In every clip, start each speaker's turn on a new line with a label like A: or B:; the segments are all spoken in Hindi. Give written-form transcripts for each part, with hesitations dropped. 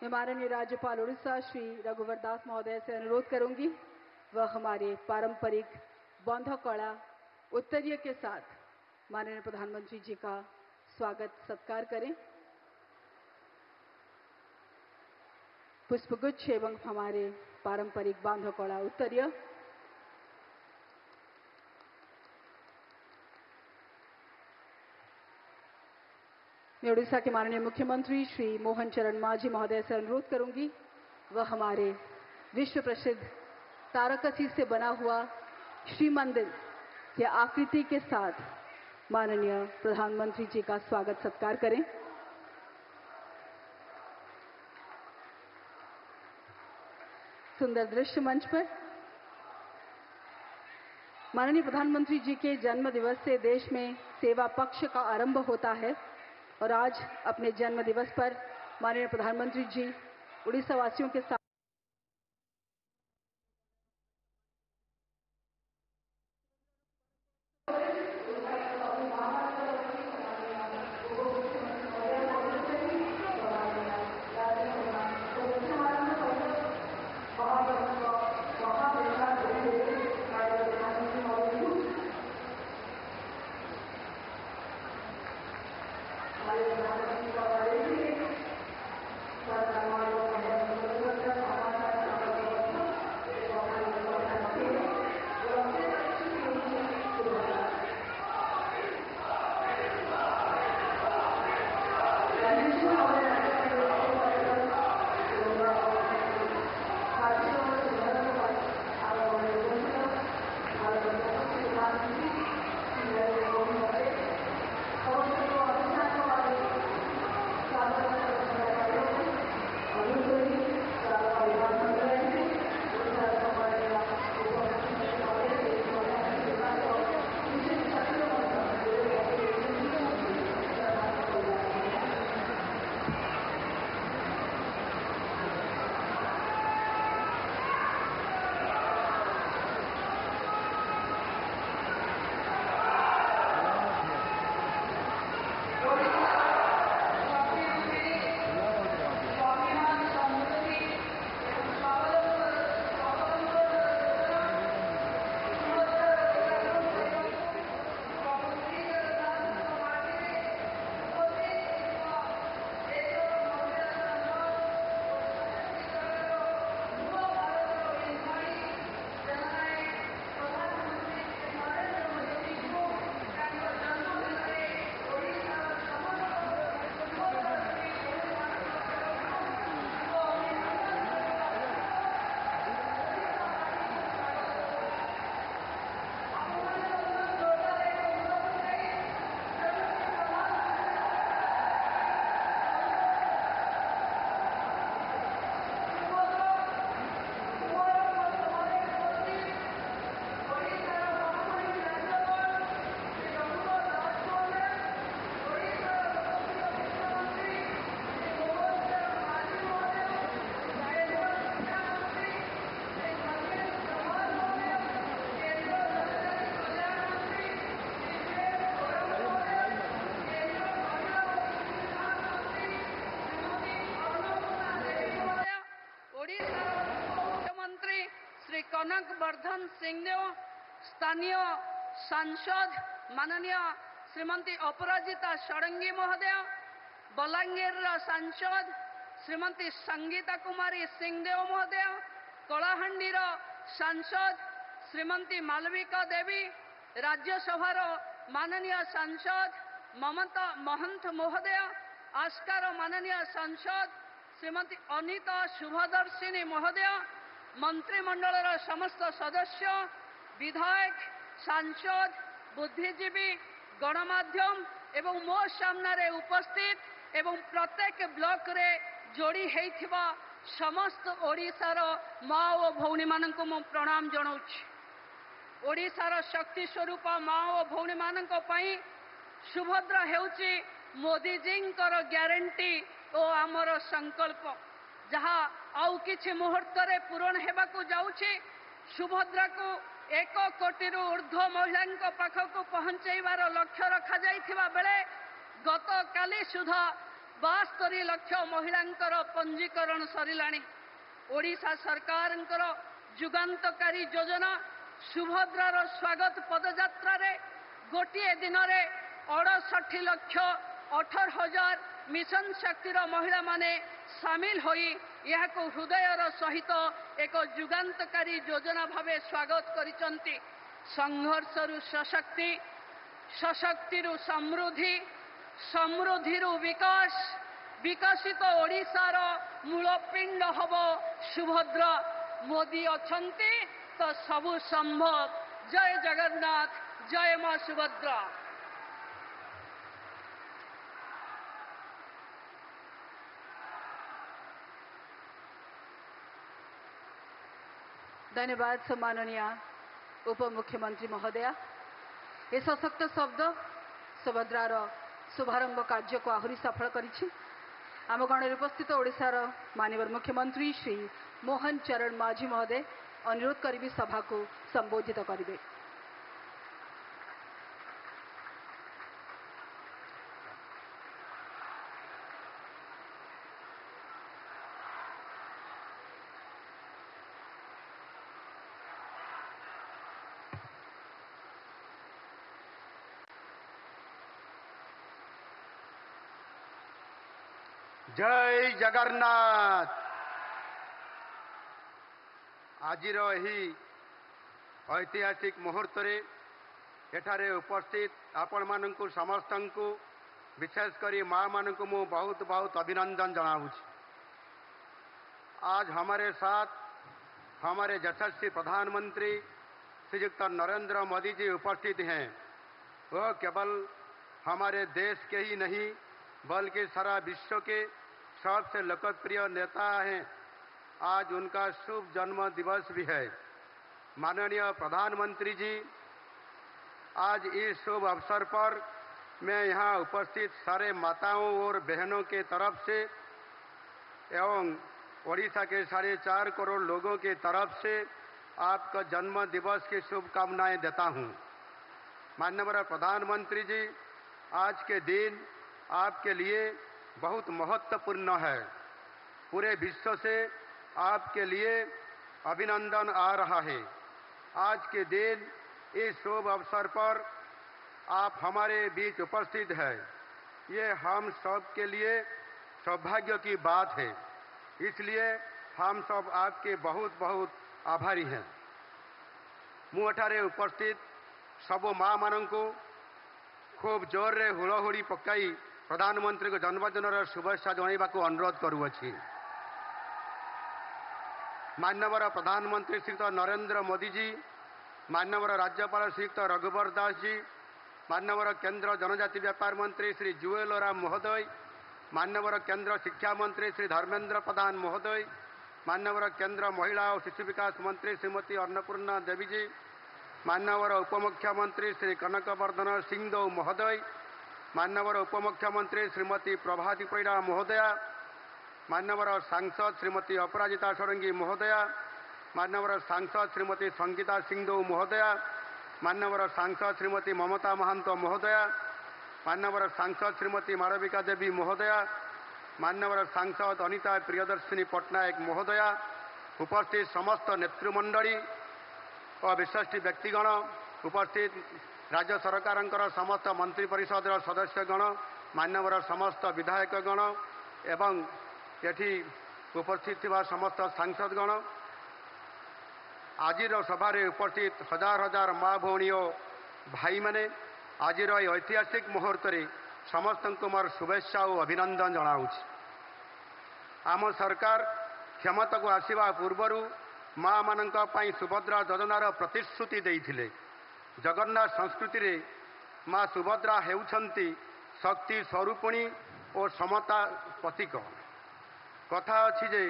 A: मैं माननीय राज्यपाल उड़ीसा श्री रघुवर दास महोदय से अनुरोध करूंगी वह हमारे पारंपरिक बंध कला उत्तरीय के साथ माननीय प्रधानमंत्री जी का स्वागत सत्कार करें। पुष्पगुच्छ एवं हमारे पारंपरिक बांध कला उत्तरीय। मैं उड़ीसा के माननीय मुख्यमंत्री श्री मोहन चरण मांझी महोदय से अनुरोध करूंगी वह हमारे विश्व प्रसिद्ध तारकसी से बना हुआ श्री मंदिर की आकृति के साथ माननीय प्रधानमंत्री जी का स्वागत सत्कार करें। सुंदर दृश्य मंच पर माननीय प्रधानमंत्री जी के जन्म दिवस से देश में सेवा पक्ष का आरंभ होता है और आज अपने जन्म दिवस पर माननीय प्रधानमंत्री जी उड़ीसा वासियों के साथ
B: कनक वर्धन सिंहदेव, स्थानीय सांसद माननीय श्रीमती अपराजिता षडंगी महोदय, बलांगीर सांसद श्रीमती संगीता कुमारी सिंहदेव महोदय, कलाहांडीर सांसद श्रीमती मालविका देवी, राज्यसभा माननीय सांसद ममता महंत महोदय, आस्कार माननीय सांसद श्रीमती अनिता शुभदर्शिनी महोदय, मंत्रिमंडल समस्त सदस्य, विधायक, सांसद, बुद्धिजीवी, गणमाध्यम एवं मो सामने उपस्थित एवं प्रत्येक ब्लॉक रे जोड़ी होइथिबा समस्त ओडिशार माँ और भौणी मानक मु प्रणाम जनाउछि। ओडिशार शक्ति स्वरूप माँ और भौणी मानक पई सुभद्रा हेउछि मोदी जींकर ग्यारंटी और आमर संकल्प जहाँ आउ किछि मुहूर्त रे पूरण हेबाकू जाउछि। सुभद्रा को 1 कोटी ऊर्ध्व महिला पाखक पहुंचाइबार लक्ष्य रखा जाइथिबा बेले गत काली सुधा 72 लक्ष महिलांकर पंजीकरण सरिलाणी। ओडिशा सरकारंकर जुगांतकारी योजना सुभद्रार स्वागत पदयात्रा रे गोटे दिन रे 68 लक्ष 18,000 मिशन शक्तिर महिला माने सामिल होई यह को हृदयर सहित एक जुगांतकारी योजना भावे स्वागत करिसंती। संघर्षरु सशक्ति, सशक्तिरु समृद्धि, समृद्धिरु विकास, विकसित ओडिशार मूलपिंड हब सुभद्रा। मोदी अछंती तो सबु संभव। जय जगन्नाथ, जय मां सुभद्रा।
A: धन्यवाद सम्माननीय उप मुख्यमंत्री महोदया। ए सशक्त शब्द सुभद्रार शुभारंभ कार्य को आहरी सफल करिछि। आम गणर उपस्थित ओडिशार माननीय मुख्यमंत्री श्री मोहन चरण माझी महोदय अनुरोध करी सभा को संबोधित करेंगे।
C: जय जगन्नाथ। आजिर यही ऐतिहासिक मुहूर्त रे एठारे उपस्थित आपण मानकु समस्तंकु विशेषकर माँ मानकु मु बहुत बहुत अभिनंदन जनाऊँ। आज हमारे साथ हमारे यशस्वी प्रधानमंत्री श्रीयुक्त नरेंद्र मोदी जी उपस्थित हैं। वह केवल हमारे देश के ही नहीं बल्कि सारा विश्व के सबसे लोकप्रिय नेता हैं। आज उनका शुभ जन्म दिवस भी है। माननीय प्रधानमंत्री जी, आज इस शुभ अवसर पर मैं यहाँ उपस्थित सारे माताओं और बहनों के तरफ से एवं ओडिशा के 4.5 करोड़ लोगों के तरफ से आपका जन्म दिवस की शुभकामनाएं देता हूँ। माननीय प्रधानमंत्री जी, आज के दिन आपके लिए बहुत महत्वपूर्ण है। पूरे विश्व से आपके लिए अभिनंदन आ रहा है। आज के दिन इस शुभ अवसर पर आप हमारे बीच उपस्थित हैं। ये हम सब के लिए सौभाग्य की बात है। इसलिए हम सब आपके बहुत बहुत आभारी हैं। मु एठारे उपस्थित सब माँ मानू खूब जोर रे हुड़हुड़ी पकाई प्रधानमंत्री को जन्मदिन शुभेच्छा जनइबा को अनुरोध करुअछि। माननीय प्रधानमंत्री श्रीयुक्त नरेंद्र मोदी जी, माननीय राज्यपाल श्रीयुक्त रघुवर दास जी, माननीय केंद्र जनजाति व्यापार मंत्री श्री जुएल ओराम महोदय, माननीय केंद्र शिक्षा मंत्री श्री धर्मेंद्र प्रधान महोदय, माननीय केंद्र महिला और शिशु विकास मंत्री श्रीमती अन्नपूर्णा देवी जी, माननीय उपमुख्यमंत्री श्री कनकवर्धन सिंहदेव महोदय, माननीय उपमुख्यमंत्री श्रीमती प्रभाती परिडा महोदया, माननीय सांसद श्रीमती अपराजिता षडंगी महोदया, माननीय सांसद श्रीमती संगीता सिंहदेव महोदया, माननीय सांसद श्रीमती ममता महांत महोदया, माननीय सांसद श्रीमती मालविका देवी महोदया, माननीय सांसद अनिता प्रियदर्शिनी पट्टनायक महोदया, उपस्थित समस्त नेतृमंडली और विशिष्ट व्यक्तिगण, उपस्थित राज्य सरकार समस्त मंत्री परिषद सदस्यगण, मान्यवर समस्त विधायकगण एवं ये उपस्थित समस्त सांसदगण, आज सभा उपस्थित हजार हजार माँ भौणी और भाई मैंने आज ऐतिहासिक मुहूर्त समस्त को मोर शुभेच्छा और अभिनंदन जनाऊँ। आम सरकार क्षमता को आसवा पूर्वर माँ मान सुभद्रा योजनार प्रतिश्रुति देइथिले। जगन्नाथ संस्कृति रे माँ सुभद्रा हेउछंती शक्ति स्वरूपिणी और समता प्रतीक। कथा अछि जे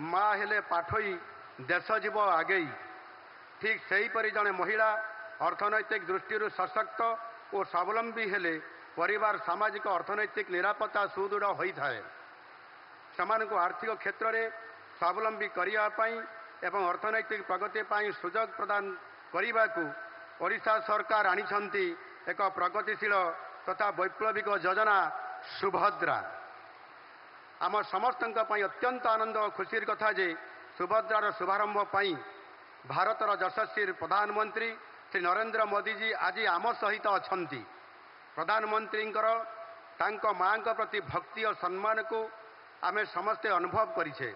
C: माँ हेले पाठोई देश जीव आगेई। ठीक सही परि जने महिला अर्थनैतिक दृष्टि सशक्त और स्वावलंबी हेले परिवार सामाजिक अर्थनैतिक निरापत्ता सुदृढ़ होता है। समान को आर्थिक क्षेत्र में स्वावलंबी करने एवं अर्थनैतिक प्रगति पर सुजोग प्रदान करने को ओडिशा सरकार आनिछंती एक प्रगतिशील तथा वैप्लविक योजना सुभद्रा। आम समस्त अत्यंत आनंद और खुशीर कथा जे सुभद्रार शुभारंभ पाई भारतर यशस्वी प्रधानमंत्री श्री नरेंद्र मोदी जी आज आम सहित अच्छा प्रधानमंत्री माँ प्रति भक्ति और सम्मान को आमे समस्ते अनुभव करिछे।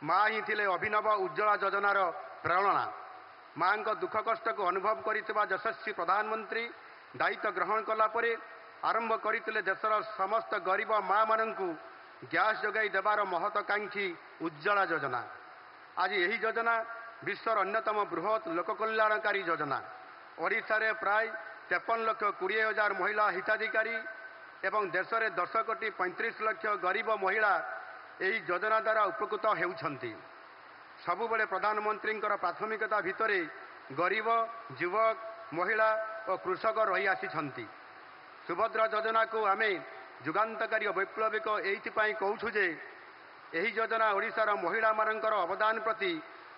C: माँ ही थिले अभिनव उज्ज्वला योजनार प्रेरणा। माँ दुख कष्ट को अनुभव करिथिबा यशस्वी प्रधानमंत्री दायित्व ग्रहण कला परे आरंभ करथिले देशर समस्त गरीब माँ माननकु गैस जोगाई देवार महत्वाकांक्षी उज्ज्वला योजना। आज यही योजना विश्वर अन्यतम बृहत लोक कल्याणकारी योजना। ओडिशा रे प्राय 53,20,000 महिला हिताधिकारी एवं देश में 10 कोटी 35 लाख गरीब महिला यही योजना द्वारा उपकृत होउछंती। सबुबले प्रधानमंत्री प्राथमिकता भितरे गरीब युवक महिला और कृषक रही आसी। सुभद्रा योजना को आमे जुगान्तकारी वैप्लविक एइथिपाई कहूछु जे यही योजना ओडिशार महिला मानकर अवदान प्रति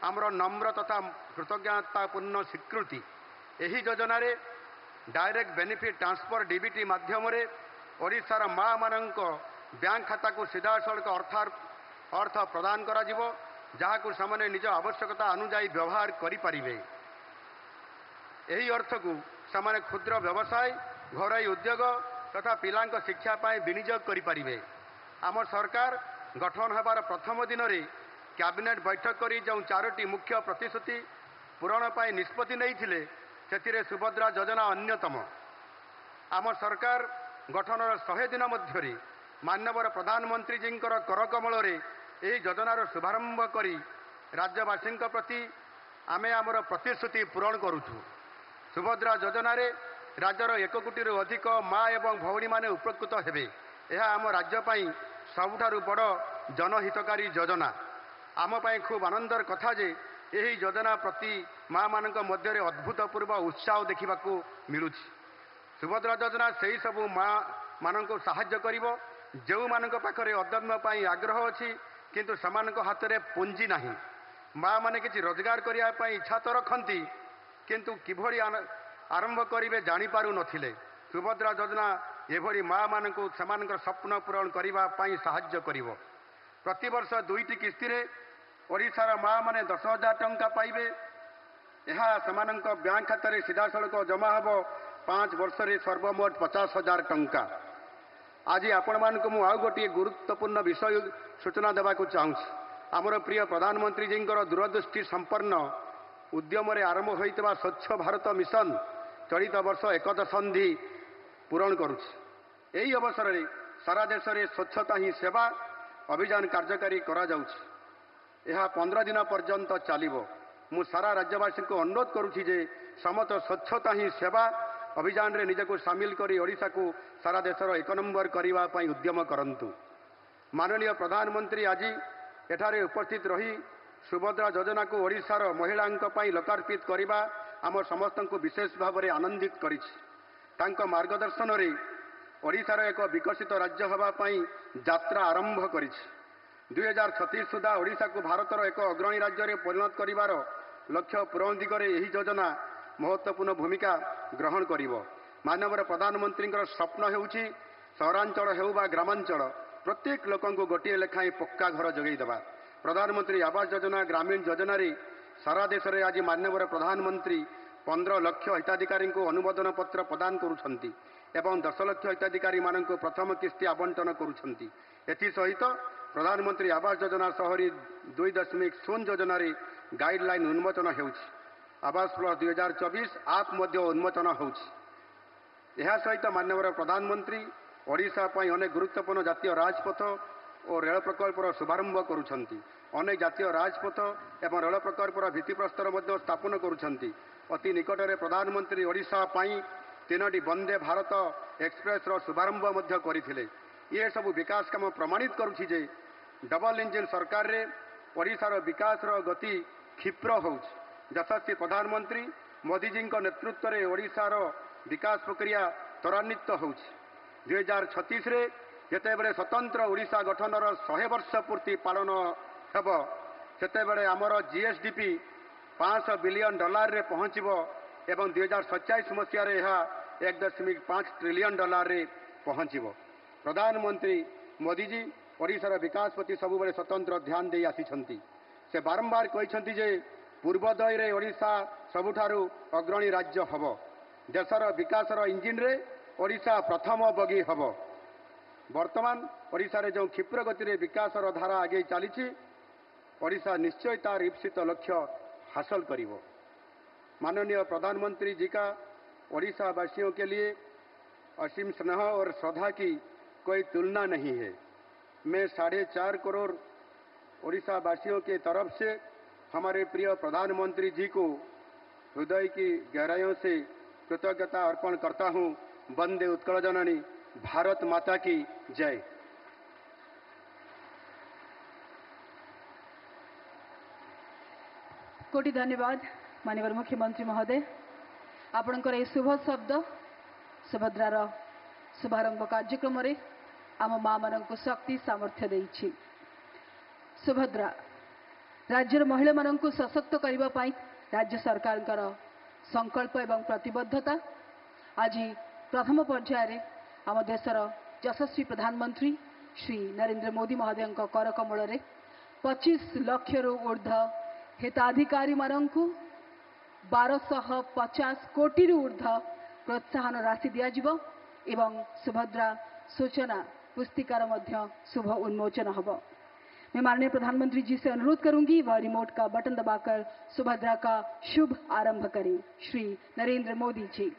C: आमर नम्र तथा कृतज्ञतापूर्ण स्वीकृति। यही योजना रे डायरेक्ट बेनिफिट ट्रांसफर डीबीटी माध्यम ओडिशार माँ मानक बैंक खाता को सीधा सड़क अर्थ प्रदान करा जिवो, जहाकु सामान्य निज आवश्यकता अनुजाई व्यवहार करि परिबे। यही अर्थ को सामान्य क्षुद्र व्यवसाय घरोई उद्योग तथा पिलांक शिक्षा पाए विनियोग करि परिबे। आम सरकार गठन होबार प्रथम दिन रे कैबिनेट बैठक करी जो 4टी मुख्य प्रतिश्रुति पूरण पाए निष्पत्ति नहीं से सुभद्रा योजना अन्यतम। आम सरकार गठनर 100 दिन मध्य माननीय प्रधानमंत्री जी करकमल यही योजनार शुभारंभ करी राज्यवासी प्रति आमे आमर प्रतिश्रुति पूरण करुछु। सुभद्रा योजना रे राज्यर 1 कोटी अधिक माँ एवं भौणी माने उपकृत हेबे। यह आम राज्य पाई सबुठारु बड़ जनहितकारी योजना। आम पाई खूब आनंदर कथा जे यही योजना प्रति माँ मानक मध्य अद्भुतपूर्व उत्साह देखा मिलूँ। सुभद्रा योजना से ही सबू माँ मानक साहाय्य करिवो जो मानक पाखरे अदम्य पाई आग्रह अच्छी किंतु समानक हाथ में पुंजी नहीं। माँ माने किछि रोजगार करिया पाई इच्छा तो रखती किंतु किभଳି आरंभ करिवे जानि पारु नथिले। सुभद्रा योजना एभଳି माँ मानक समानक स्वप्न पूरण करिवा पाई साहाय्य करिवो। प्रतिवर्ष 2टी किस्ती रे ओडिशार माँ माने 10,000 टंका पाइबे। यह समानक बैंक खाता रे सीधा सड़क जमा हबो 5 वर्ष रे सर्वमोट 50,000 टंका। आज आपण मानक मु आउ गोटे गुरुत्वपूर्ण विषय सूचना देवाक चाहूँ। आमर प्रिय प्रधानमंत्री जी दूरदृष्टि संपन्न उद्यम आरंभ होइतबा स्वच्छ भारत मिशन चलित वर्ष 1 दशंधि पूरण करुछि। यही अवसर में सारा देश में स्वच्छता ही सेवा अभियान कार्यकारी करा जाउछि। यह 15 दिन पर्यंत चलिबो। मु सारा राज्यवासी को अनुरोध करुछि जे समस्त स्वच्छता ही सेवा अभियान रे निजको सामिल करी ओडिशा को सारा देशर 1 नंबर करने पाई उद्यम करंतु। माननीय प्रधानमंत्री आज एठारे उपस्थित रही सुभद्रा योजना को ओडिशार महिलांक पाई लोकार्पित करने आम समस्त को विशेष भाव में आनंदित करिछि। तांको मार्गदर्शन रे ओडिशार एक विकसित राज्य हवा पाई यात्रा आरंभ करिछि। 2036 सुधा ओडिशा को भारतर एक अग्रणी राज्य में परिणत करिवार लक्ष्य पूरण दिगरे यही योजना महत्वपूर्ण भूमिका ग्रहण करिवो। माननीय प्रधानमंत्री स्वप्न हेउछि सहरांचल हेउ बा ग्रामांचल प्रत्येक लोक को गोटे लेखाएं पक्का घर जोगई देवा। प्रधानमंत्री आवास योजना ग्रामीण योजना रे सारा देश में आज माननीय प्रधानमंत्री 15 लाख हिताधिकारी को अनुमोदन पत्र प्रदान करुछंती एवं 10 लाख हिताधिकारी मानक प्रथम किस्ती आवंटन करुछंती। एथि सहित प्रधानमंत्री आवास योजना शहरी 2.0 योजना रे गाइडलाइन उन्मोचन हेउछि। आवास प्लस 2024 आप मध्य उन्मोचन होउछि। यह सहित माननीय प्रधानमंत्री ओडिशा पाई अनेक गुरुत्वपूर्ण जातीय राजपथ और रेल प्रकल्पर शुभारंभ करुछंती। अनेक जातीय राजपथ एवं रेल प्रकल्पर भित्तिप्रस्तर मध्य स्थापन करुछंती। अति निकट में प्रधानमंत्री ओडिशा पाई 3टी वंदे भारत एक्सप्रेस रो शुभारंभ मध्य करिथिले। ये सब विकास काम प्रमाणित करुछि जे डबल इंजिन सरकार रे ओडिशार विकास रो गति क्षिप्र होउछि। यशस्वी प्रधानमंत्री मोदी जी नेतृत्व में ओडिशार विकास प्रक्रिया त्वरान्वित होउछि। 2036 रे जेतेबेले स्वतंत्र ओडिशा गठनर 100 वर्ष पूर्ति पालन हेब सेतेबेले आमर जीएसडीपी $500 बिलियन रे पहुँचब एवं 2047 मसीह 1.5 ट्रिलियन रे पहुँचब। प्रधानमंत्री मोदी जी ओडिशार विकास प्रति सबुबले स्वतंत्र ध्यान दे आसी से बारंबार कहते जे पूर्वोदय रे ओडिशा सबुठारु अग्रणी राज्य हब देशर विकासर इंजिन रे ओडिशा प्रथम बगी हब। वर्तमान ओडिशा रे जो क्षिप्र गति रे विकासर धारा आगे चली ओडिशा निश्चय तार ईप्सित लक्ष्य हासिल करिवो। माननीय प्रधानमंत्री जी का ओडिशा वासियों के लिए असीम स्नेह और श्रद्धा की कोई तुलना नहीं है। मैं 4.5 करोड़ ओडिशा वासियों के तरफ से हमारे प्रिय प्रधानमंत्री जी को हृदय की गहराइयों से कृतज्ञता अर्पण करता हूं। वंदे उत्कल जननी, भारत माता की जय।
A: कोटि धन्यवाद माननीय मुख्यमंत्री महोदय। आपणकर ए शुभ शब्द सुभद्रार शुभारंभ कार्यक्रम रे आम माँ मानक शक्ति सामर्थ्य देइछि। सुभद्रा राज्यर महिला मानक सशक्त करने पाई राज्य सरकार संकल्प एवं प्रतिबद्धता आज प्रथम पर्यायर आम देशर यशस्वी प्रधानमंत्री श्री नरेंद्र मोदी महोदय कर कमल 25 लाख रु ऊर्ध्व हिताधिकारी मानक 1250 कोटी रु ऊर्ध्व प्रोत्साहन राशि दियाजिबो एवं सुभद्रा सूचना पुस्तिकार मध्य शुभ उन्मोचन हब। मैं माननीय प्रधानमंत्री जी से अनुरोध करूंगी वह रिमोट का बटन दबाकर सुभद्रा का शुभ आरंभ करें। श्री नरेंद्र मोदी जी।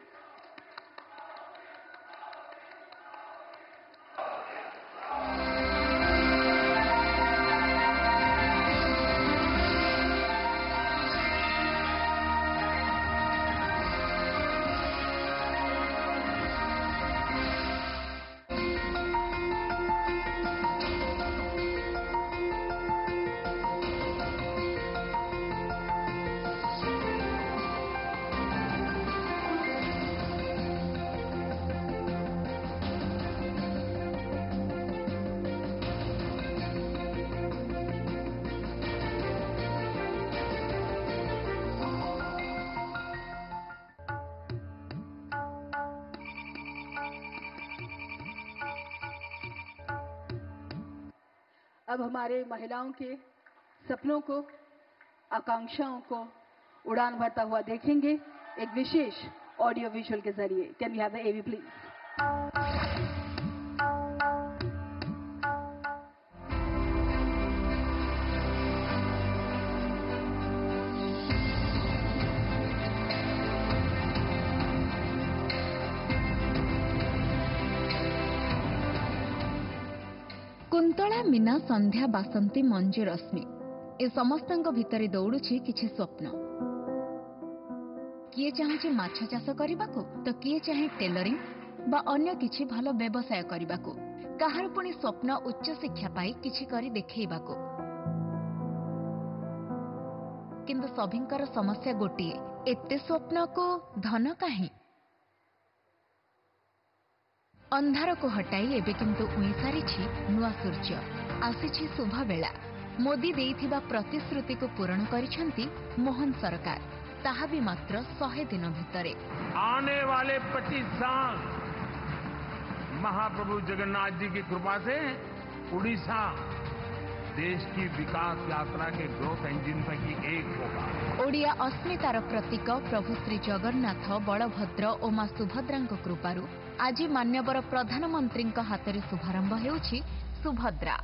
A: अब हमारे महिलाओं के सपनों को, आकांक्षाओं को उड़ान भरता हुआ देखेंगे एक विशेष ऑडियो विजुअल के जरिए। Can we have the AV please?
D: Kuntala Meena Sandhya Basanti Manju Rashmi ए समस्त भितर दौड़ुछि किछि स्वप्न। किए चाहूछि माछ चाष करबाकू तो किए चाहे टेलरिंग बा अन्य किछि भलो व्यवसाय करबाकू, काहार पुणी स्वप्न उच्च शिक्षा पाई किछि करी देखैबाकू। किंतु सभिंकर समस्या गोटिए, एते स्वप्न को धन काहे? अंधार को हटाई एबे किंतु उई सारिछि नुआ सूर्य। आसीछि शुभ बेला। मोदी देइथिबा प्रतिश्रुति को पूरण करिसंती मोहन सरकार, ताहा भी मात्र 100 दिन भितरे।
E: आने वाले 25 साल महाप्रभु जगन्नाथ जी की कृपा से उड़ीसा देश की विकास यात्रा के ग्रोथ इंजिन पैकी एक होगा।
D: ओडिया अस्मितार प्रतीक प्रभु श्री जगन्नाथ, बलभद्र और मां सुभद्रा कृपारू आज मान्यवर प्रधानमंत्री हाथ में शुभारंभ हेउछि सुभद्रा।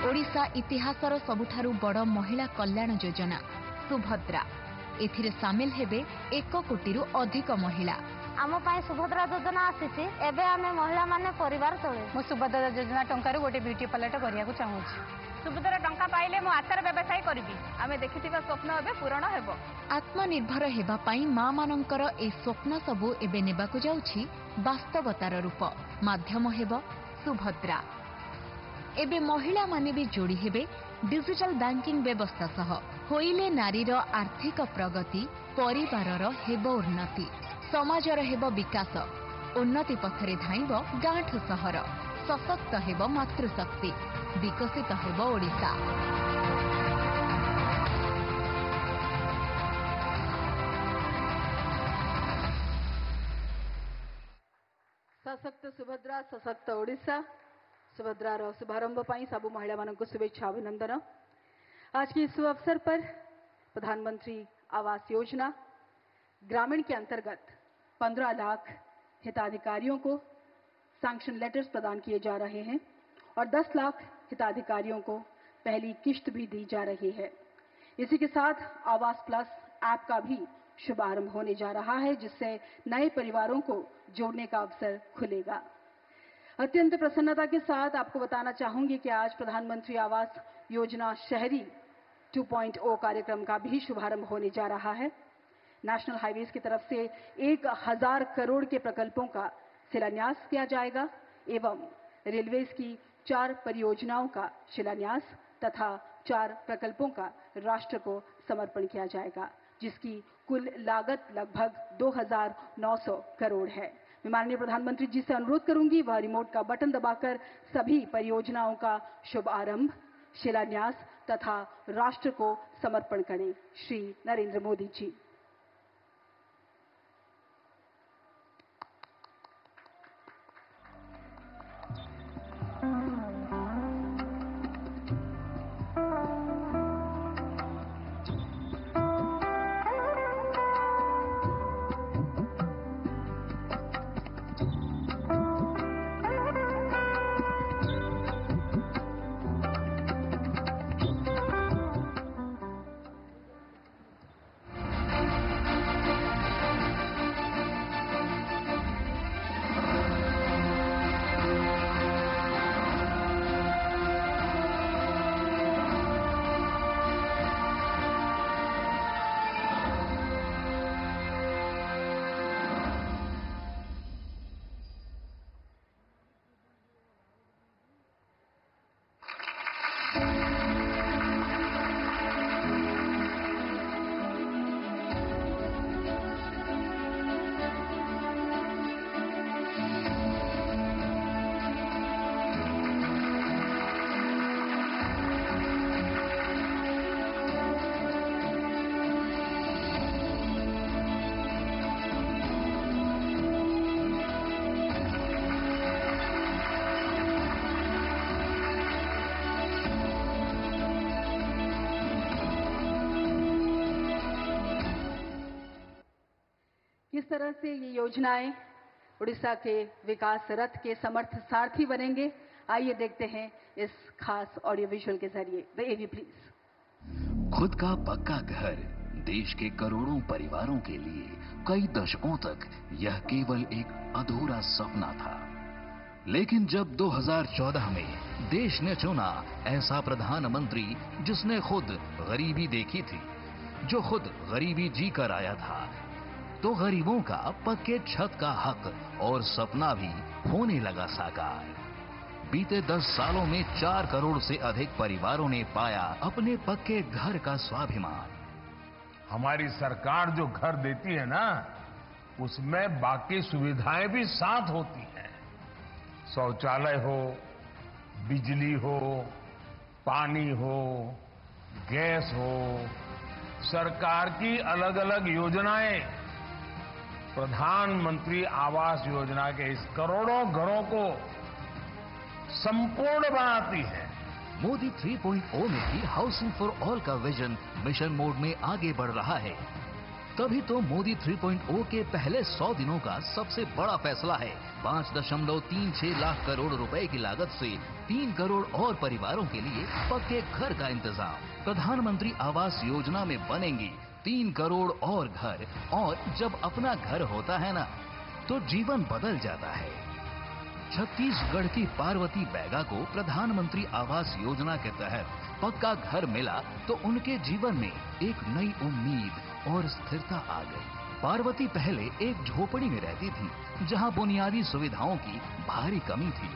D: ओडिशा इतिहासर सबुठारु बड़ महिला कल्याण योजना सुभद्रा। एथिरे सामिल हेबे 1 कोटी अधिक महिला।
F: आम सुभद्रा योजना आसी एबे आमे महिला माने परिवार चले।
G: मो सुभद्रा योजना टंकार गोटे ब्यूटी पार्लर करिया चाहूँ। सुभद्रा टंका पाइले मो आचार व्यवसाय करी। आमे देखिथिबा स्वप्न एबे पूरण हेबो।
D: आत्मनिर्भर हेबा पई मां मानकर ए स्वप्न सबु एबे नेबाकु जाउछि वास्तवतार रूप। माध्यम हेबो सुभद्रा। एबे महिला माने भी जोड़ी हेबे डिजिटल बैंकिंग व्यवस्था सह। होइले नारीर आर्थिक प्रगति, परिवारर हेबो उन्नति, समाजर हेबो विकास। उन्नति पथरे धाइबो गाँठु सहर। सशक्त हेबो मातृशक्ति। विकसित हेबो ओडिशा।
A: सशक्त सुभद्रा सशक्त ओडिशा सुभद्रार शुभारंभ पर सबु महिला मानक शुभेच्छा अभिनंदन। आज के इस अवसर पर प्रधानमंत्री आवास योजना ग्रामीण के अंतर्गत 15 लाख हिताधिकारियों को सैंक्शन लेटर्स प्रदान किए जा रहे हैं और 10 लाख हिताधिकारियों को पहली किश्त भी दी जा रही है। इसी के साथ आवास प्लस ऐप का भी शुभारंभ होने जा रहा है, जिससे नए परिवारों को जोड़ने का अवसर खुलेगा। अत्यंत प्रसन्नता के साथ आपको बताना चाहूंगी कि आज प्रधानमंत्री आवास योजना शहरी 2.0 कार्यक्रम का भी शुभारंभ होने जा रहा है। नेशनल हाईवेज की तरफ से 1000 करोड़ के प्रकल्पों का शिलान्यास किया जाएगा एवं रेलवेज की 4 परियोजनाओं का शिलान्यास तथा 4 प्रकल्पों का राष्ट्र को समर्पण किया जाएगा, जिसकी कुल लागत लगभग 2900 करोड़ है। मैं माननीय प्रधानमंत्री जी से अनुरोध करूंगी वह रिमोट का बटन दबाकर सभी परियोजनाओं का शुभारंभ, शिलान्यास तथा राष्ट्र को समर्पण करें। श्री नरेंद्र मोदी जी। किस तरह से ये योजनाएं उड़ीसा के विकास रथ के समर्थ सारथी बनेंगे, आइए देखते हैं इस खास ऑडियो विजुअल के जरिए। The AV please.
H: खुद का पक्का घर देश के करोड़ों परिवारों के लिए कई दशकों तक यह केवल एक अधूरा सपना था, लेकिन जब 2014 में देश ने चुना ऐसा प्रधानमंत्री जिसने खुद गरीबी देखी थी, जो खुद गरीबी जी कर आया था, तो गरीबों का पक्के छत का हक और सपना भी होने लगा साकार। बीते 10 सालों में 4 करोड़ से अधिक परिवारों ने पाया अपने पक्के घर का स्वाभिमान।
E: हमारी सरकार जो घर देती है ना, उसमें बाकी सुविधाएं भी साथ होती हैं। शौचालय हो, बिजली हो, पानी हो, गैस हो, सरकार की अलग अलग योजनाएं प्रधानमंत्री आवास योजना के इस करोड़ों घरों को संपूर्ण बनाती है।
H: मोदी 3.0 में भी हाउसिंग फॉर ऑल का विजन मिशन मोड में आगे बढ़ रहा है। तभी तो मोदी 3.0 के पहले 100 दिनों का सबसे बड़ा फैसला है 5.36 लाख करोड़ रुपए की लागत से 3 करोड़ और परिवारों के लिए पक्के घर का इंतजाम। प्रधानमंत्री आवास योजना में बनेंगी 3 करोड़ और घर, और जब अपना घर होता है ना, तो जीवन बदल जाता है। छत्तीसगढ़ की पार्वती बैगा को प्रधानमंत्री आवास योजना के तहत पक्का घर मिला तो उनके जीवन में एक नई उम्मीद और स्थिरता आ गई। पार्वती पहले एक झोपड़ी में रहती थी, जहां बुनियादी सुविधाओं की भारी कमी थी,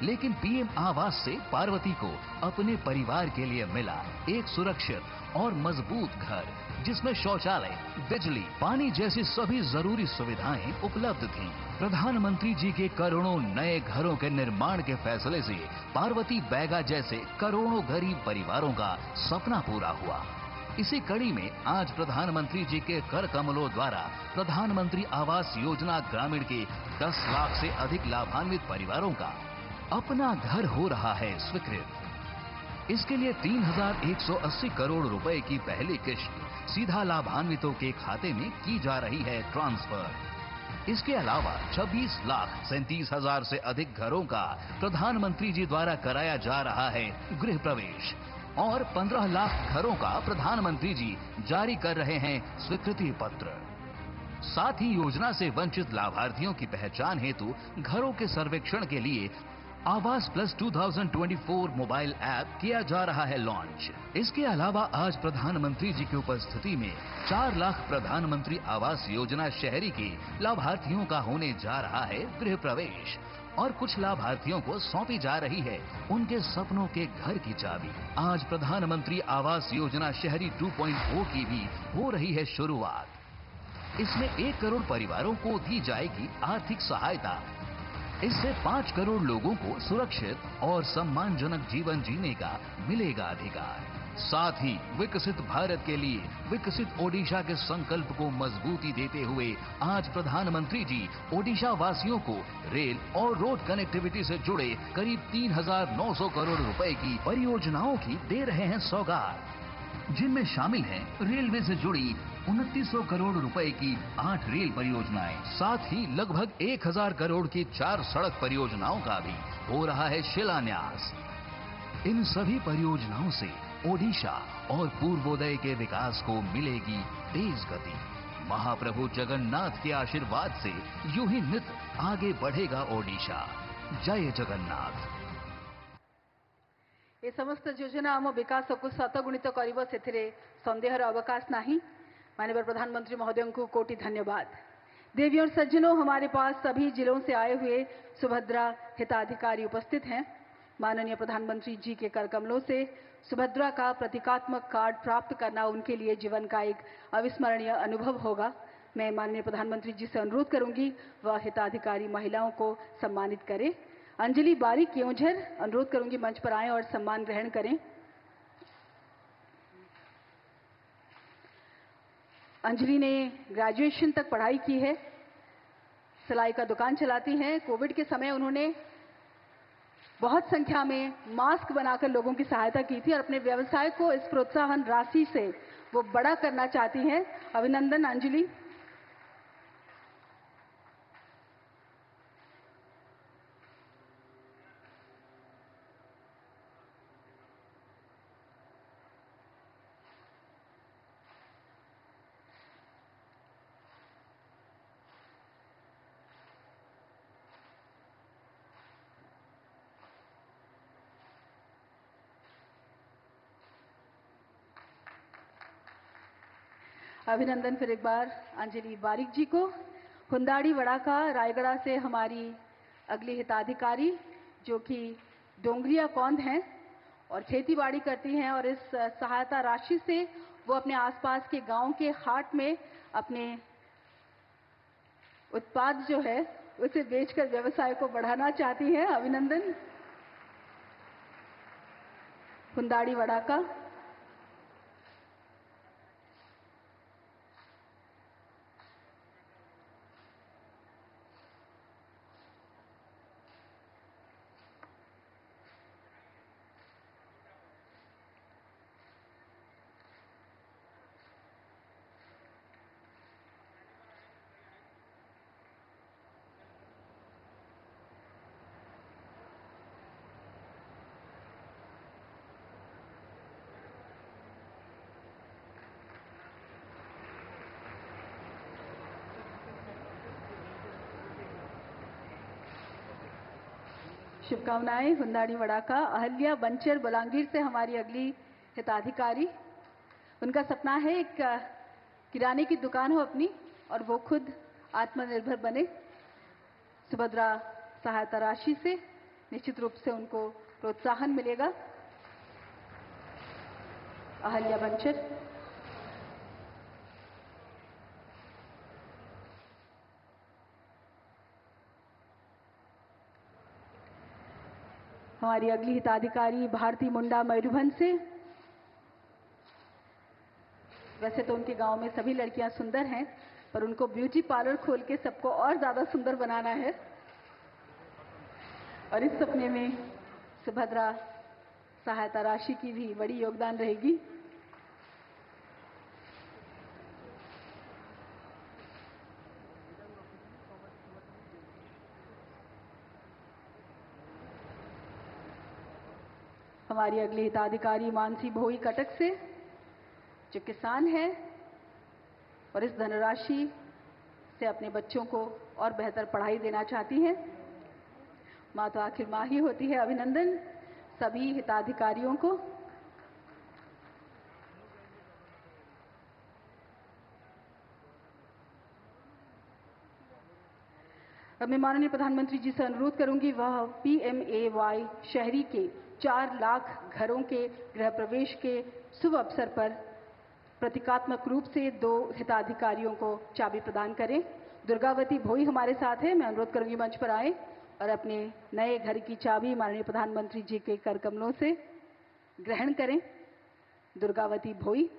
H: लेकिन पीएम आवास से पार्वती को अपने परिवार के लिए मिला एक सुरक्षित और मजबूत घर, जिसमें शौचालय, बिजली, पानी जैसी सभी जरूरी सुविधाएं उपलब्ध थीं। प्रधानमंत्री जी के करोड़ों नए घरों के निर्माण के फैसले से पार्वती बैगा जैसे करोड़ों गरीब परिवारों का सपना पूरा हुआ। इसी कड़ी में आज प्रधानमंत्री जी के कर कमलों द्वारा प्रधानमंत्री आवास योजना ग्रामीण के 10 लाख से अधिक लाभान्वित परिवारों का अपना घर हो रहा है स्वीकृत। इसके लिए 3,180 करोड़ रुपए की पहली किश्त सीधा लाभान्वितों के खाते में की जा रही है ट्रांसफर। इसके अलावा 26,37,000 से अधिक घरों का प्रधानमंत्री जी द्वारा कराया जा रहा है गृह प्रवेश और 15 लाख घरों का प्रधानमंत्री जी जारी कर रहे हैं स्वीकृति पत्र। साथ ही योजना से वंचित लाभार्थियों की पहचान हेतु घरों के सर्वेक्षण के लिए आवास प्लस 2024 मोबाइल ऐप किया जा रहा है लॉन्च। इसके अलावा आज प्रधानमंत्री जी की उपस्थिति में 4 लाख प्रधानमंत्री आवास योजना शहरी के लाभार्थियों का होने जा रहा है गृह प्रवेश और कुछ लाभार्थियों को सौंपी जा रही है उनके सपनों के घर की चाबी। आज प्रधानमंत्री आवास योजना शहरी 2.0 की भी हो रही है शुरुआत। इसमें 1 करोड़ परिवारों को दी जाएगी आर्थिक सहायता। इससे 5 करोड़ लोगों को सुरक्षित और सम्मानजनक जीवन जीने का मिलेगा अधिकार। साथ ही विकसित भारत के लिए विकसित ओडिशा के संकल्प को मजबूती देते हुए आज प्रधानमंत्री जी ओडिशा वासियों को रेल और रोड कनेक्टिविटी से जुड़े करीब 3,900 करोड़ रुपए की परियोजनाओं की दे रहे हैं सौगात, जिनमें शामिल हैं रेलवे से जुड़ी 2900 करोड़ रुपए की 8 रेल परियोजनाएं। साथ ही लगभग 1,000 करोड़ की 4 सड़क परियोजनाओं का भी हो रहा है शिलान्यास। इन सभी परियोजनाओं से ओडिशा और पूर्वोदय के विकास को मिलेगी तेज गति। महाप्रभु जगन्नाथ के आशीर्वाद से यूं ही नित आगे बढ़ेगा ओडिशा। जय जगन्नाथ।
A: ये समस्त योजना आम विकास को शतगुणित कर सन्देहर अवकाश नहीं। माननीय प्रधानमंत्री महोदय को कोटि धन्यवाद। देवी और सज्जनों, हमारे पास सभी जिलों से आए हुए सुभद्रा हिताधिकारी उपस्थित हैं। माननीय प्रधानमंत्री जी के कर कमलों से सुभद्रा का प्रतीकात्मक कार्ड प्राप्त करना उनके लिए जीवन का एक अविस्मरणीय अनुभव होगा। मैं माननीय प्रधानमंत्री जी से अनुरोध करूंगी वह हिताधिकारी महिलाओं को सम्मानित करें। अंजलि बारिक क्योंझर अनुरोध करूंगी मंच पर आएं और सम्मान ग्रहण करें। अंजलि ने ग्रेजुएशन तक पढ़ाई की है, सिलाई का दुकान चलाती हैं। कोविड के समय उन्होंने बहुत संख्या में मास्क बनाकर लोगों की सहायता की थी और अपने व्यवसाय को इस प्रोत्साहन राशि से वो बड़ा करना चाहती हैं। अभिनंदन अंजलि। अभिनंदन फिर एक बार अंजलि बारिक जी को। हुंदाड़ी वड़ाका रायगढ़ से हमारी अगली हिताधिकारी जो कि डोंगरिया कौंद हैं और खेतीबाड़ी करती हैं और इस सहायता राशि से वो अपने आसपास के गांव के हाट में अपने उत्पाद जो है उसे बेचकर व्यवसाय को बढ़ाना चाहती हैं। अभिनंदन हुंदाड़ी वड़ाका। शुभकामनाएं। हुंदाड़ी वड़ाका। अहल्या बंचर बलांगीर से हमारी अगली हिताधिकारी। उनका सपना है एक किराने की दुकान हो अपनी और वो खुद आत्मनिर्भर बने। सुभद्रा सहायता राशि से निश्चित रूप से उनको प्रोत्साहन मिलेगा। अहल्या बंचर। हमारी अगली हिताधिकारी भारती मुंडा मयूरभंज से। वैसे तो उनके गांव में सभी लड़कियां सुंदर हैं, पर उनको ब्यूटी पार्लर खोल के सबको और ज्यादा सुंदर बनाना है। और इस सपने में सुभद्रा सहायता राशि की भी बड़ी योगदान रहेगी। हमारी अगली हिताधिकारी मानसी भोई कटक से, जो किसान है और इस धनराशि से अपने बच्चों को और बेहतर पढ़ाई देना चाहती हैं। माँ तो आखिर माँ ही होती है। अभिनंदन सभी हिताधिकारियों को। अब मैं माननीय प्रधानमंत्री जी से अनुरोध करूंगी, वह PMAY शहरी के 4 लाख घरों के गृह प्रवेश के शुभ अवसर पर प्रतीकात्मक रूप से 2 हिताधिकारियों को चाबी प्रदान करें। दुर्गावती भोई हमारे साथ है। मैं अनुरोध करूंगी मंच पर आए और अपने नए घर की चाबी माननीय प्रधानमंत्री जी के कर कमलों से ग्रहण करें। दुर्गावती भोई।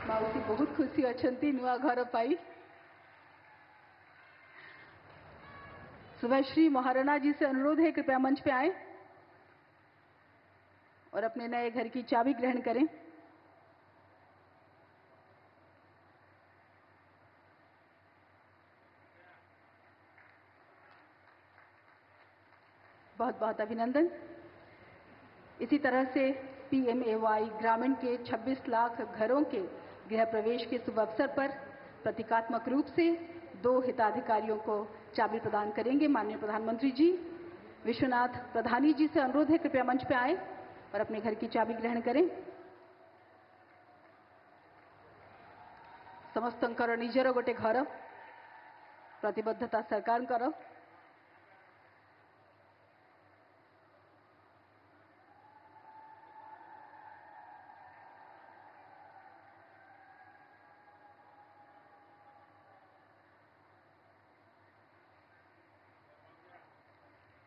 A: माउसी बहुत खुशी अच्छी नुआ घर पाई। सुभाश्री महाराणा जी से अनुरोध है, कृपया मंच पे आए और अपने नए घर की चाबी ग्रहण करें। बहुत बहुत अभिनंदन। इसी तरह से PMAY ग्रामीण के 26 लाख घरों के गृह प्रवेश के शुभ अवसर पर प्रतीकात्मक रूप से 2 हिताधिकारियों को चाबी प्रदान करेंगे माननीय प्रधानमंत्री जी। विश्वनाथ प्रधानी जी से अनुरोध है, कृपया मंच पे आए और अपने घर की चाबी ग्रहण करें। समस्तंकर निजर गोटे घर, प्रतिबद्धता सरकारଙ୍କର।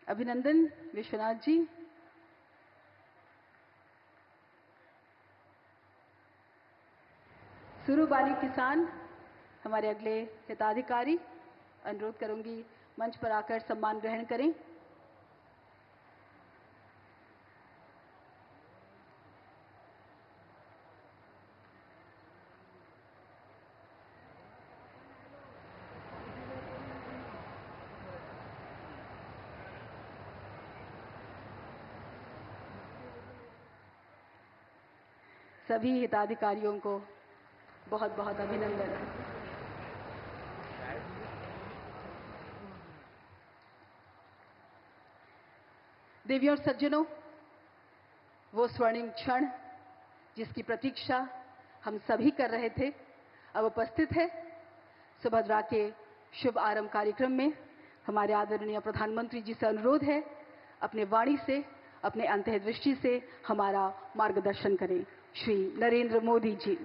A: अभिनंदन विश्वनाथ जी। सुरुबाली किसान हमारे अगले हिताधिकारी। अनुरोध करूंगी मंच पर आकर सम्मान ग्रहण करें। सभी हिताधिकारियों को बहुत बहुत अभिनंदन। देवियों और सज्जनों, वो स्वर्णिम क्षण जिसकी प्रतीक्षा हम सभी कर रहे थे, अब उपस्थित है। सुभद्रा के शुभ आरंभ कार्यक्रम में हमारे आदरणीय प्रधानमंत्री जी से अनुरोध है, अपने वाणी से, अपने अंतर्दृष्टि से हमारा मार्गदर्शन करें। श्री नरेंद्र मोदी जी।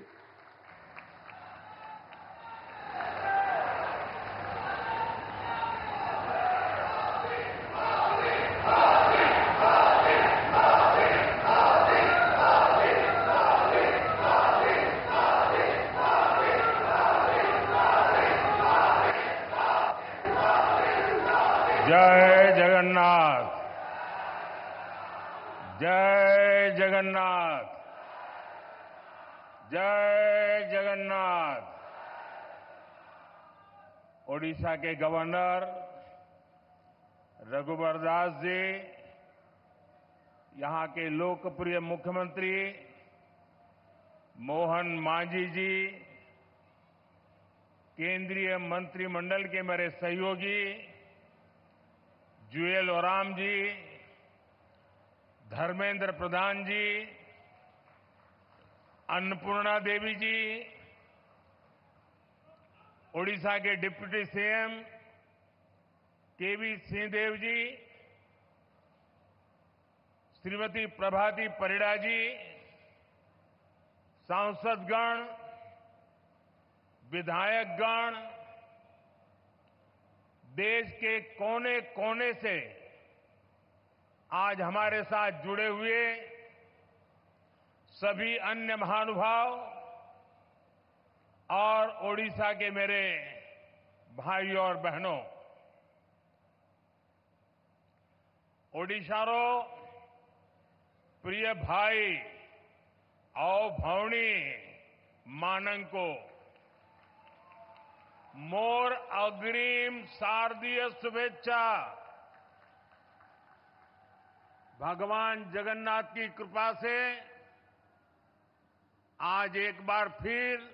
E: जय जगन्नाथ, जय जगन्नाथ, जय जगन्नाथ। ओडिशा के गवर्नर रघुवर दास जी, यहां के लोकप्रिय मुख्यमंत्री मोहन मांझी जी, केंद्रीय मंत्रिमंडल के मेरे सहयोगी जुएल ओराम जी, धर्मेंद्र प्रधान जी, अन्नपूर्णा देवी जी, ओडिशा के डिप्टी सीएम केवी सिंहदेव जी, श्रीमती प्रभाती परिड़ा जी, सांसदगण, विधायकगण, देश के कोने कोने से आज हमारे साथ जुड़े हुए सभी अन्य महानुभाव और ओडिशा के मेरे भाइयों और बहनों, ओडिशारो प्रिय भाई और भौणी मानंको मोर अग्रिम शारदीय शुभेच्छा। भगवान जगन्नाथ की कृपा से आज एक बार फिर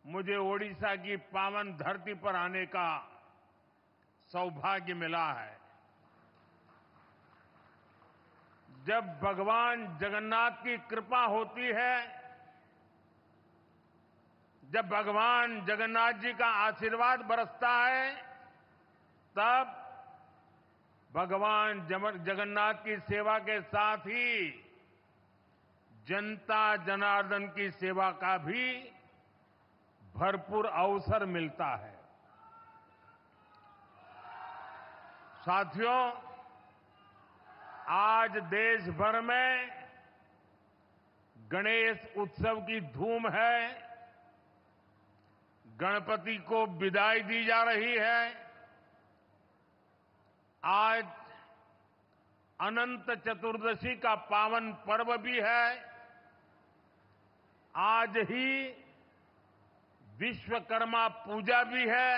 E: मुझे ओडिशा की पावन धरती पर आने का सौभाग्य मिला है। जब भगवान जगन्नाथ की कृपा होती है, जब भगवान जगन्नाथ जी का आशीर्वाद बरसता है, तब भगवान जगन्नाथ की सेवा के साथ ही जनता जनार्दन की सेवा का भी भरपूर अवसर मिलता है। साथियों, आज देश भर में गणेश उत्सव की धूम है। गणपति को विदाई दी जा रही है। आज अनंत चतुर्दशी का पावन पर्व भी है। आज ही विश्वकर्मा पूजा भी है।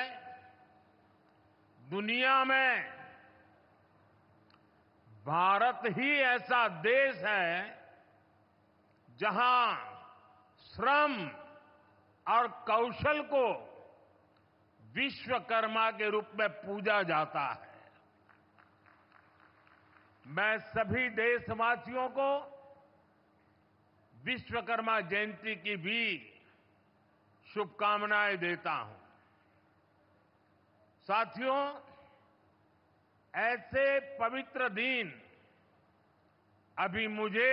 E: दुनिया में भारत ही ऐसा देश है जहां श्रम और कौशल को विश्वकर्मा के रूप में पूजा जाता है। मैं सभी देशवासियों को विश्वकर्मा जयंती की भी शुभकामनाएं देता हूं। साथियों, ऐसे पवित्र दिन अभी मुझे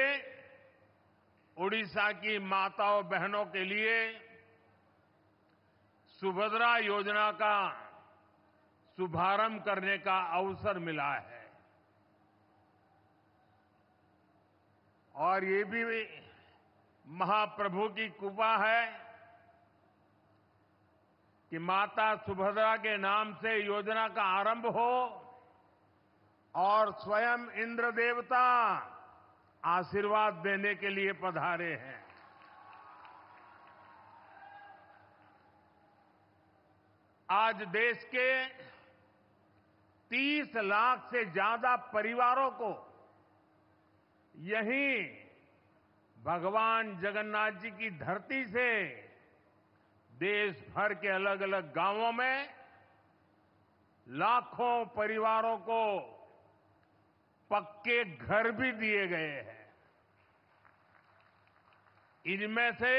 E: ओडिशा की माताओं बहनों के लिए सुभद्रा योजना का शुभारंभ करने का अवसर मिला है। और ये भी महाप्रभु की कृपा है कि माता सुभद्रा के नाम से योजना का आरंभ हो और स्वयं इंद्र देवता आशीर्वाद देने के लिए पधारे हैं। आज देश के 30 लाख से ज्यादा परिवारों को यहीं भगवान जगन्नाथ जी की धरती से देश भर के अलग अलग गांवों में लाखों परिवारों को पक्के घर भी दिए गए हैं। इनमें से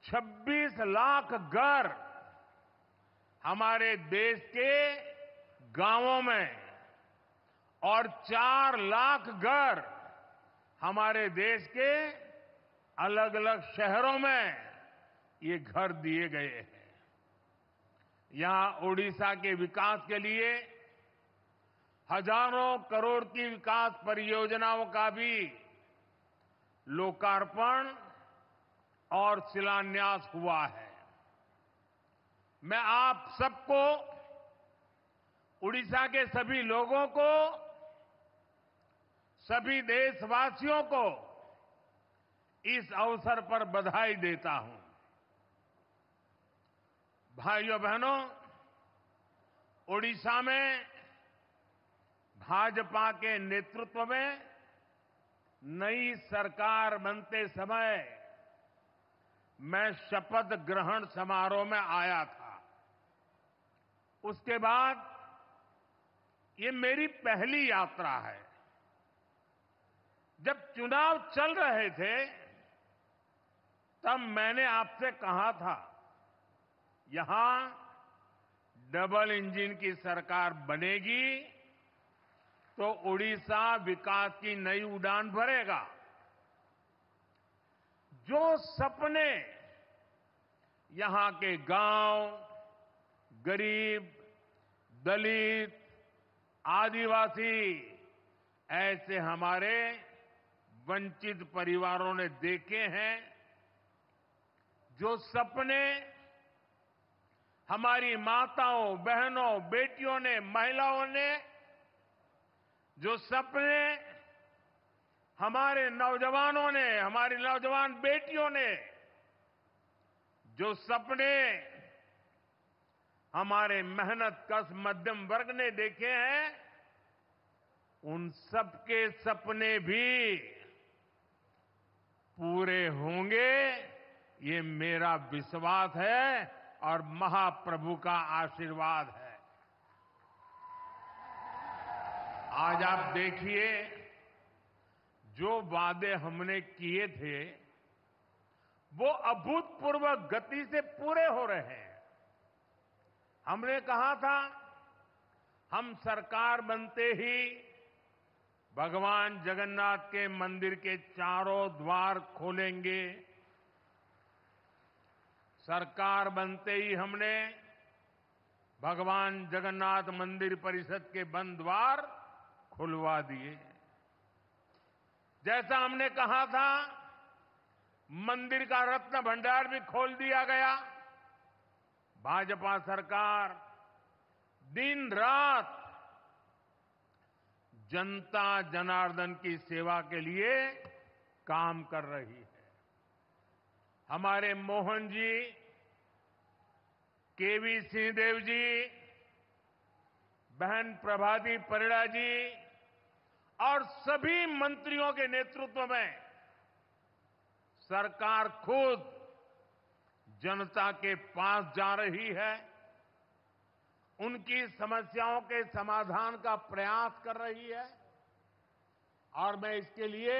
E: 26 लाख घर हमारे देश के गांवों में और 4 लाख घर हमारे देश के अलग अलग शहरों में ये घर दिए गए हैं। यहां ओडिशा के विकास के लिए हजारों करोड़ की विकास परियोजनाओं का भी लोकार्पण और शिलान्यास हुआ है। मैं आप सबको, उड़ीसा के सभी लोगों को, सभी देशवासियों को इस अवसर पर बधाई देता हूं। भाइयों बहनों, ओडिशा में भाजपा के नेतृत्व में नई सरकार बनते समय मैं शपथ ग्रहण समारोह में आया था। उसके बाद ये मेरी पहली यात्रा है। जब चुनाव चल रहे थे तब मैंने आपसे कहा था, यहां डबल इंजन की सरकार बनेगी तो उड़ीसा विकास की नई उड़ान भरेगा। जो सपने यहां के गांव, गरीब, दलित, आदिवासी, ऐसे हमारे वंचित परिवारों ने देखे हैं, जो सपने हमारी माताओं, बहनों, बेटियों ने, महिलाओं ने, जो सपने हमारे नौजवानों ने, हमारी नौजवान बेटियों ने, जो सपने हमारे मेहनत कश मध्यम वर्ग ने देखे हैं, उन सबके सपने भी पूरे होंगे, ये मेरा विश्वास है और महाप्रभु का आशीर्वाद है। आज आप देखिए, जो वादे हमने किए थे वो अभूतपूर्व गति से पूरे हो रहे हैं। हमने कहा था हम सरकार बनते ही भगवान जगन्नाथ के मंदिर के चारों द्वार खोलेंगे। सरकार बनते ही हमने भगवान जगन्नाथ मंदिर परिषद के बंद द्वार खुलवा दिए। जैसा हमने कहा था, मंदिर का रत्न भंडार भी खोल दिया गया। भाजपा सरकार दिन रात जनता जनार्दन की सेवा के लिए काम कर रही है। हमारे मोहन जी, केवी सिंहदेव जी, बहन प्रभाती परिड़ा जी और सभी मंत्रियों के नेतृत्व में सरकार खुद जनता के पास जा रही है, उनकी समस्याओं के समाधान का प्रयास कर रही है। और मैं इसके लिए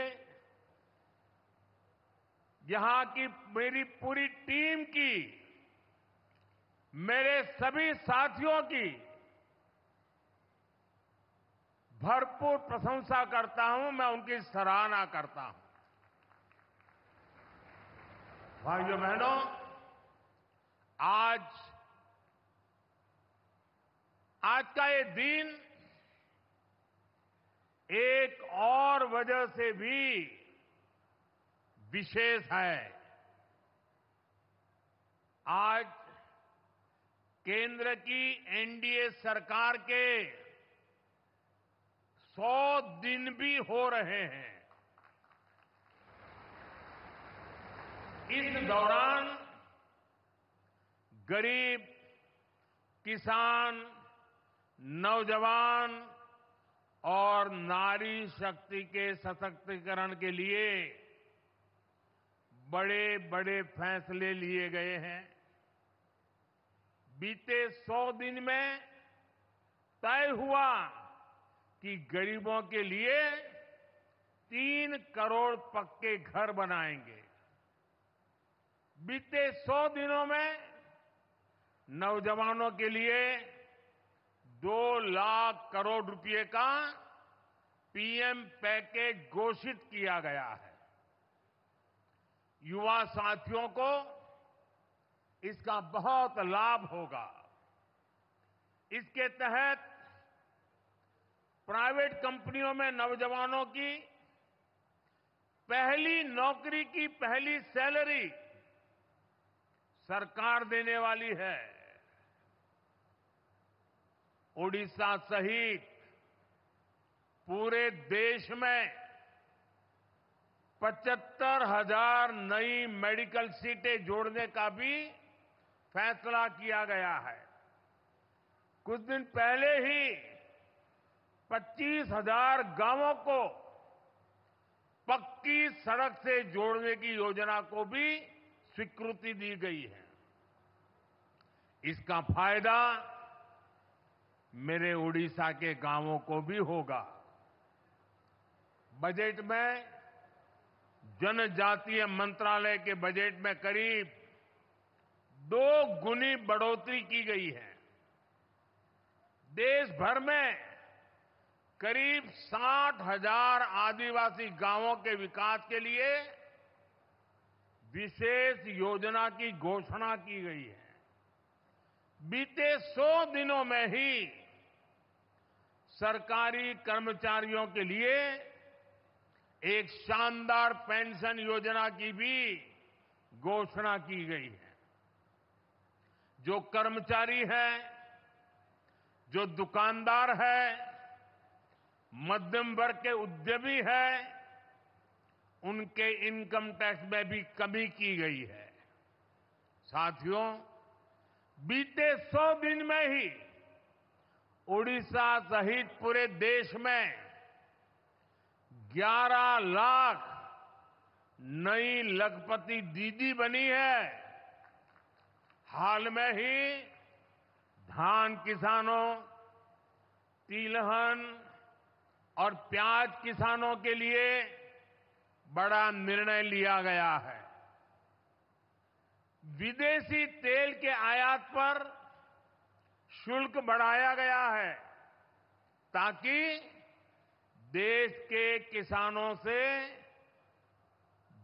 E: यहां की मेरी पूरी टीम की, मेरे सभी साथियों की भरपूर प्रशंसा करता हूं, मैं उनकी सराहना करता हूं। भाइयों बहनों, आज का ये दिन एक और वजह से भी विशेष है। आज केंद्र की एनडीए सरकार के 100 दिन भी हो रहे हैं। इस दौरान गरीब, किसान, नौजवान और नारी शक्ति के सशक्तिकरण के लिए बड़े बड़े फैसले लिए गए हैं। बीते 100 दिन में तय हुआ कि गरीबों के लिए 3 करोड़ पक्के घर बनाएंगे। बीते 100 दिनों में नौजवानों के लिए 2 लाख करोड़ रुपए का पीएम पैकेज घोषित किया गया है। युवा साथियों को इसका बहुत लाभ होगा। इसके तहत प्राइवेट कंपनियों में नौजवानों की पहली नौकरी की पहली सैलरी सरकार देने वाली है। ओडिशा सहित पूरे देश में 75,000 नई मेडिकल सीटें जोड़ने का भी फैसला किया गया है। कुछ दिन पहले ही 25,000 गांवों को पक्की सड़क से जोड़ने की योजना को भी स्वीकृति दी गई है। इसका फायदा मेरे उड़ीसा के गांवों को भी होगा। बजट में जनजातीय मंत्रालय के बजट में करीब 2 गुनी बढ़ोतरी की गई है। देश भर में करीब 60,000 आदिवासी गांवों के विकास के लिए विशेष योजना की घोषणा की गई है। बीते 100 दिनों में ही सरकारी कर्मचारियों के लिए एक शानदार पेंशन योजना की भी घोषणा की गई है। जो कर्मचारी है, जो दुकानदार है, मध्यम वर्ग के उद्यमी है, उनके इनकम टैक्स में भी कमी की गई है। साथियों, बीते 100 दिन में ही ओडिशा सहित पूरे देश में 11 लाख नई लखपति दीदी बनी है। हाल में ही धान किसानों, तिलहन और प्याज किसानों के लिए बड़ा निर्णय लिया गया है। विदेशी तेल के आयात पर शुल्क बढ़ाया गया है ताकि देश के किसानों से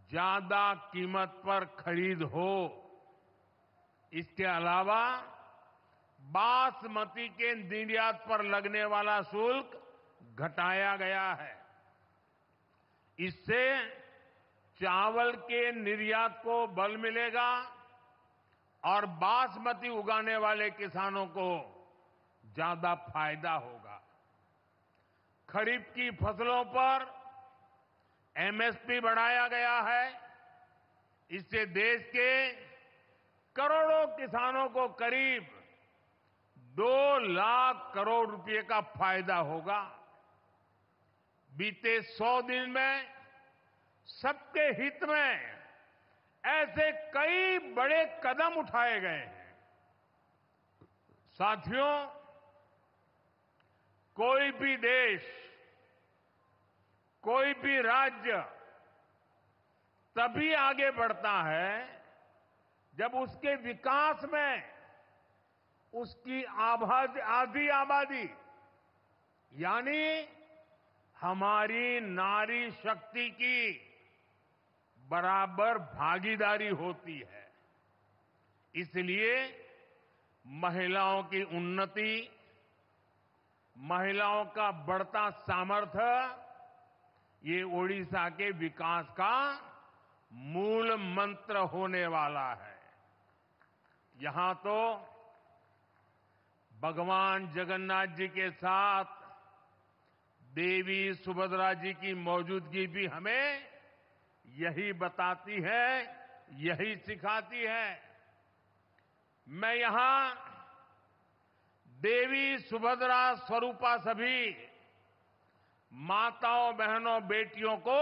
E: ज्यादा कीमत पर खरीद हो। इसके अलावा बासमती के निर्यात पर लगने वाला शुल्क घटाया गया है। इससे चावल के निर्यात को बल मिलेगा और बासमती उगाने वाले किसानों को ज्यादा फायदा होगा। खरीफ की फसलों पर एमएसपी बढ़ाया गया है। इससे देश के करोड़ों किसानों को करीब 2 लाख करोड़ रुपए का फायदा होगा। बीते 100 दिन में सबके हित में ऐसे कई बड़े कदम उठाए गए हैं। साथियों, कोई भी देश, कोई भी राज्य तभी आगे बढ़ता है जब उसके विकास में उसकी आधी आबादी यानी हमारी नारी शक्ति की बराबर भागीदारी होती है। इसलिए महिलाओं की उन्नति, महिलाओं का बढ़ता सामर्थ्य, ये ओडिशा के विकास का मूल मंत्र होने वाला है। यहां तो भगवान जगन्नाथ जी के साथ देवी सुभद्रा जी की मौजूदगी भी हमें यही बताती है, यही सिखाती है। मैं यहां देवी सुभद्रा स्वरूपा सभी माताओं, बहनों, बेटियों को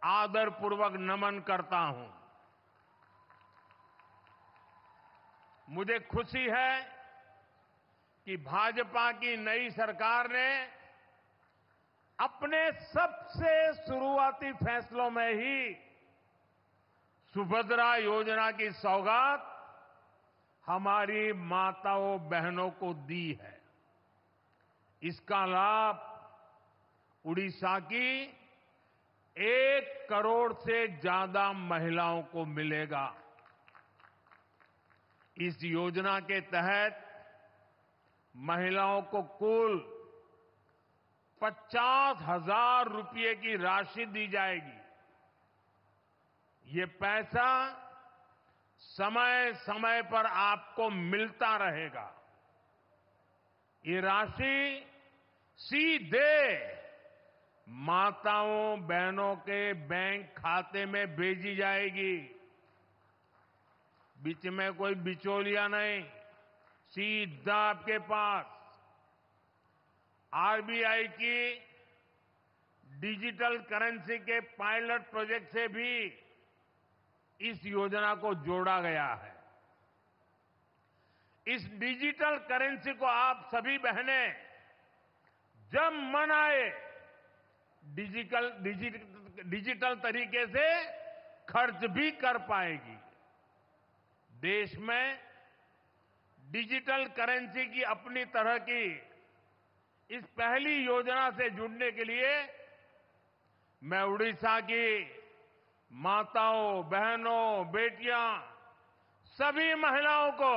E: आदरपूर्वक नमन करता हूं। मुझे खुशी है कि भाजपा की नई सरकार ने अपने सबसे शुरुआती फैसलों में ही सुभद्रा योजना की सौगात हमारी माताओं, बहनों को दी है। इसका लाभ उड़ीसा की 1 करोड़ से ज्यादा महिलाओं को मिलेगा। इस योजना के तहत महिलाओं को कुल 50,000 रुपये की राशि दी जाएगी। ये पैसा समय समय पर आपको मिलता रहेगा। ये राशि सीधे माताओं, बहनों के बैंक खाते में भेजी जाएगी। बीच में कोई बिचौलिया नहीं, सीधा आपके पास। आरबीआई की डिजिटल करेंसी के पायलट प्रोजेक्ट से भी इस योजना को जोड़ा गया है। इस डिजिटल करेंसी को आप सभी बहनें जब मन आए डिजिटल तरीके से खर्च भी कर पाएगी। देश में डिजिटल करेंसी की अपनी तरह की इस पहली योजना से जुड़ने के लिए मैं उड़ीसा की माताओं, बहनों, बेटियां, सभी महिलाओं को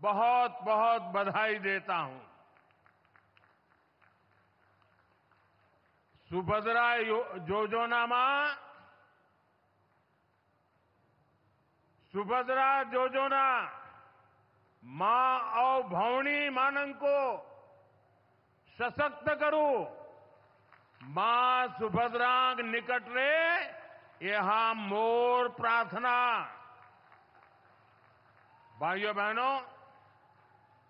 E: बहुत बहुत बधाई देता हूं। सुभद्रा योजनाમાં सुभद्रा योजना मां और भौणी मानन को सशक्त करू मां सुभद्रा निकट रे यहां मोर प्रार्थना। भाइयों बहनों,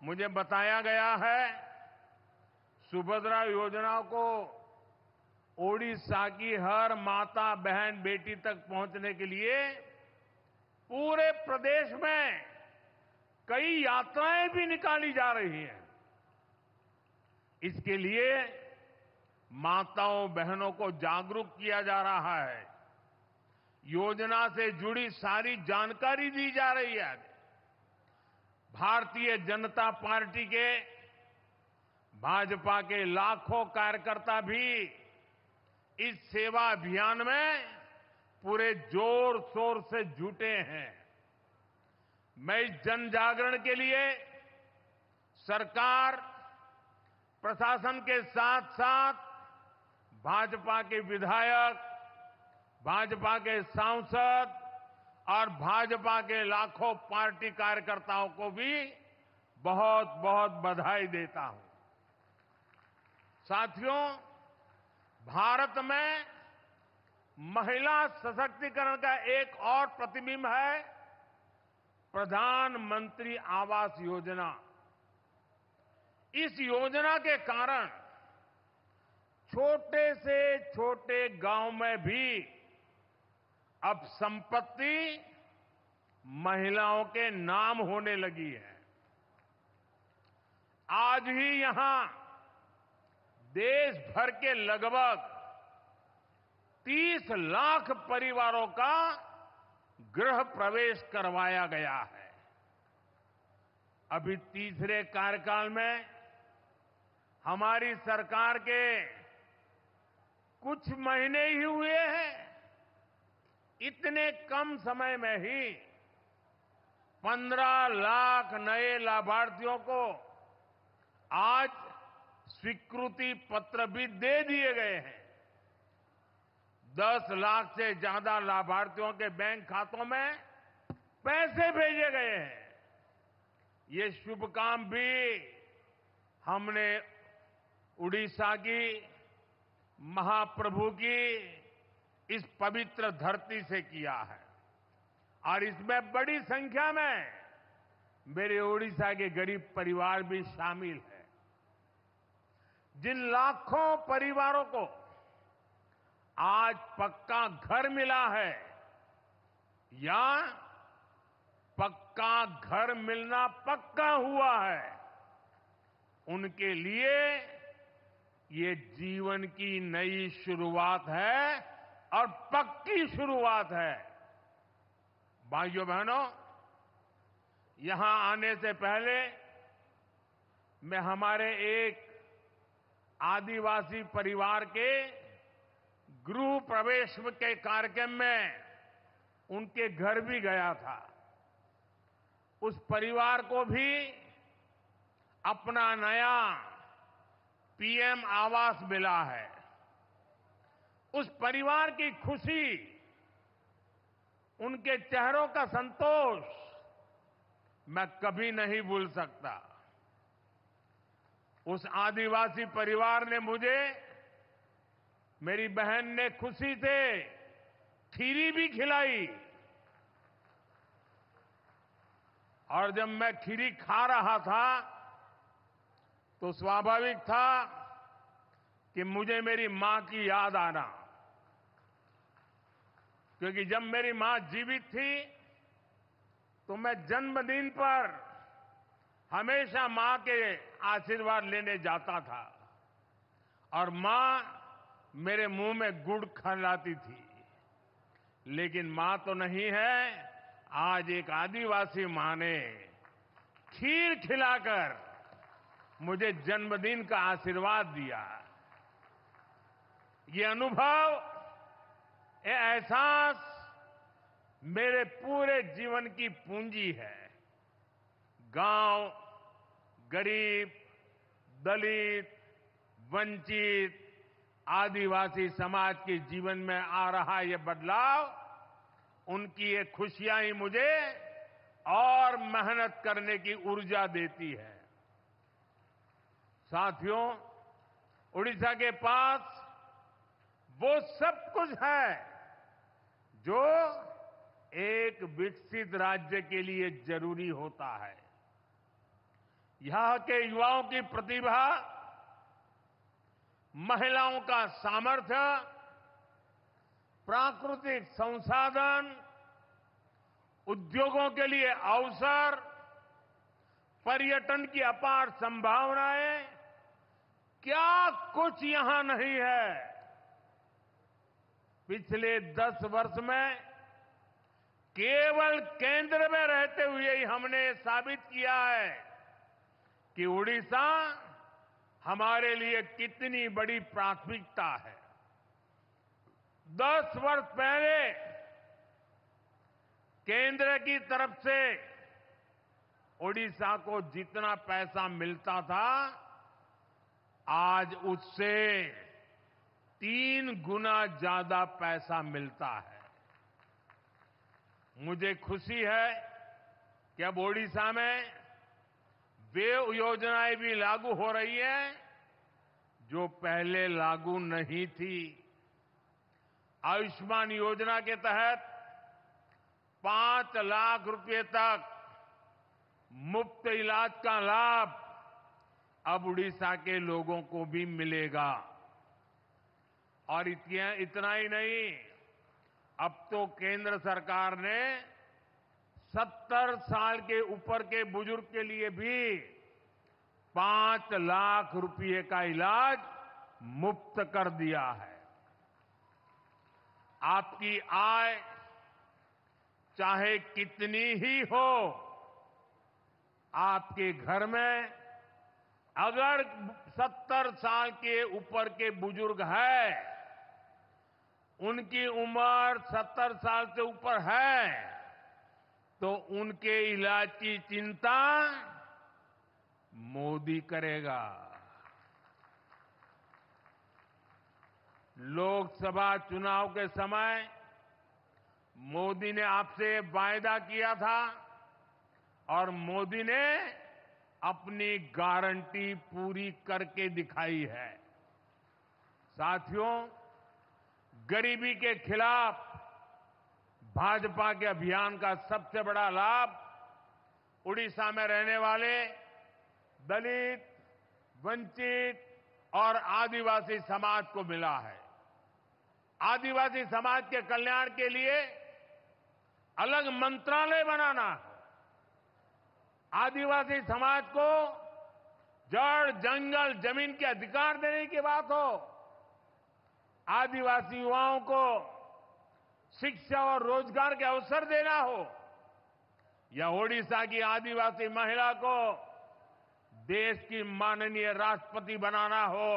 E: मुझे बताया गया है सुभद्रा योजना को ओडिशा की हर माता, बहन, बेटी तक पहुंचने के लिए पूरे प्रदेश में कई यात्राएं भी निकाली जा रही हैं। इसके लिए माताओं, बहनों को जागरूक किया जा रहा है। योजना से जुड़ी सारी जानकारी दी जा रही है। भारतीय जनता पार्टी के, भाजपा के लाखों कार्यकर्ता भी इस सेवा अभियान में पूरे जोर शोर से जुटे हैं। मैं इस जन जागरण के लिए सरकार, प्रशासन के साथ साथ भाजपा के विधायक, भाजपा के सांसद और भाजपा के लाखों पार्टी कार्यकर्ताओं को भी बहुत बहुत बधाई देता हूं। साथियों, भारत में महिला सशक्तिकरण का एक और प्रतिबिंब है प्रधानमंत्री आवास योजना। इस योजना के कारण छोटे से छोटे गांव में भी अब संपत्ति महिलाओं के नाम होने लगी है। आज ही यहां देश भर के लगभग 30 लाख परिवारों का गृह प्रवेश करवाया गया है। अभी तीसरे कार्यकाल में हमारी सरकार के कुछ महीने ही हुए हैं। इतने कम समय में ही 15 लाख नए लाभार्थियों को आज स्वीकृति पत्र भी दे दिए गए हैं। 10 लाख से ज्यादा लाभार्थियों के बैंक खातों में पैसे भेजे गए हैं। ये शुभ काम भी हमने उड़ीसा की महाप्रभु की इस पवित्र धरती से किया है और इसमें बड़ी संख्या में मेरे उड़ीसा के गरीब परिवार भी शामिल हैं। जिन लाखों परिवारों को आज पक्का घर मिला है या पक्का घर मिलना पक्का हुआ है, उनके लिए ये जीवन की नई शुरुआत है और पक्की शुरुआत है। भाइयों बहनों, यहां आने से पहले मैं हमारे एक आदिवासी परिवार के गृह प्रवेश के कार्यक्रम में उनके घर भी गया था। उस परिवार को भी अपना नया पीएम आवास मिला है। उस परिवार की खुशी, उनके चेहरों का संतोष मैं कभी नहीं भूल सकता। उस आदिवासी परिवार ने मुझे, मेरी बहन ने खुशी से खीरी भी खिलाई और जब मैं खीरी खा रहा था तो स्वाभाविक था कि मुझे मेरी मां की याद आना, क्योंकि जब मेरी मां जीवित थी तो मैं जन्मदिन पर हमेशा मां के आशीर्वाद लेने जाता था और मां मेरे मुंह में गुड़ खिलाती थी। लेकिन मां तो नहीं है, आज एक आदिवासी मां ने खीर खिलाकर मुझे जन्मदिन का आशीर्वाद दिया। ये अनुभव, ये एहसास मेरे पूरे जीवन की पूंजी है। गांव, गरीब, दलित, वंचित, आदिवासी समाज के जीवन में आ रहा ये बदलाव, उनकी ये खुशियां ही मुझे और मेहनत करने की ऊर्जा देती है। साथियों, उड़ीसा के पास वो सब कुछ है जो एक विकसित राज्य के लिए जरूरी होता है। यहां के युवाओं की प्रतिभा, महिलाओं का सामर्थ्य, प्राकृतिक संसाधन, उद्योगों के लिए अवसर, पर्यटन की अपार संभावनाएं, क्या कुछ यहां नहीं है। पिछले 10 वर्ष में केवल केंद्र में रहते हुए ही हमने साबित किया है कि उड़ीसा हमारे लिए कितनी बड़ी प्राथमिकता है। 10 वर्ष पहले केंद्र की तरफ से उड़ीसा को जितना पैसा मिलता था, आज उससे 3 गुना ज्यादा पैसा मिलता है। मुझे खुशी है कि अब ओडिशा में वे योजनाएं भी लागू हो रही हैं जो पहले लागू नहीं थी। आयुष्मान योजना के तहत 5 लाख रुपए तक मुफ्त इलाज का लाभ अब उड़ीसा के लोगों को भी मिलेगा। और इतना ही नहीं, अब तो केंद्र सरकार ने 70 साल के ऊपर के बुजुर्ग के लिए भी 5 लाख रुपए का इलाज मुफ्त कर दिया है। आपकी आय चाहे कितनी ही हो, आपके घर में अगर 70 साल के ऊपर के बुजुर्ग है, उनकी उम्र 70 साल से ऊपर है, तो उनके इलाज की चिंता मोदी करेगा। लोकसभा चुनाव के समय मोदी ने आपसे वायदा किया था और मोदी ने अपनी गारंटी पूरी करके दिखाई है। साथियों, गरीबी के खिलाफ भाजपा के अभियान का सबसे बड़ा लाभ उड़ीसा में रहने वाले दलित, वंचित और आदिवासी समाज को मिला है। आदिवासी समाज के कल्याण के लिए अलग मंत्रालय बनाना है। आदिवासी समाज को जड़, जंगल, जमीन के अधिकार देने की बात हो, आदिवासी युवाओं को शिक्षा और रोजगार के अवसर देना हो, या ओडिशा की आदिवासी महिला को देश की माननीय राष्ट्रपति बनाना हो,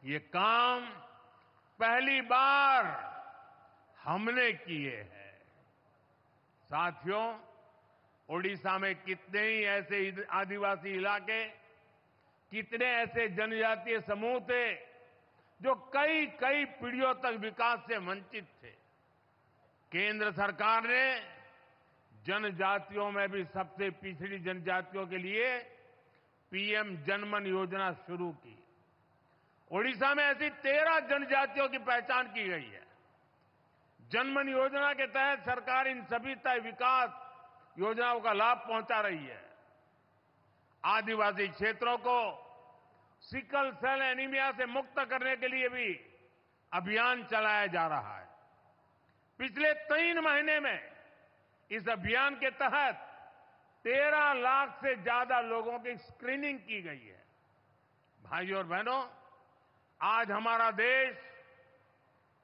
E: ये काम पहली बार हमने किए हैं। साथियों, ओडिशा में कितने ही ऐसे आदिवासी इलाके, कितने ऐसे जनजातीय समूह थे जो कई कई पीढ़ियों तक विकास से वंचित थे। केंद्र सरकार ने जनजातियों में भी सबसे पिछड़ी जनजातियों के लिए पीएम जनमन योजना शुरू की। ओडिशा में ऐसी 13 जनजातियों की पहचान की गई है। जनमन योजना के तहत सरकार इन सभी तय विकास योजनाओं का लाभ पहुंचा रही है। आदिवासी क्षेत्रों को सिकल सेल एनीमिया से मुक्त करने के लिए भी अभियान चलाया जा रहा है। पिछले 3 महीने में इस अभियान के तहत 13 लाख से ज्यादा लोगों की स्क्रीनिंग की गई है। भाइयों और बहनों, आज हमारा देश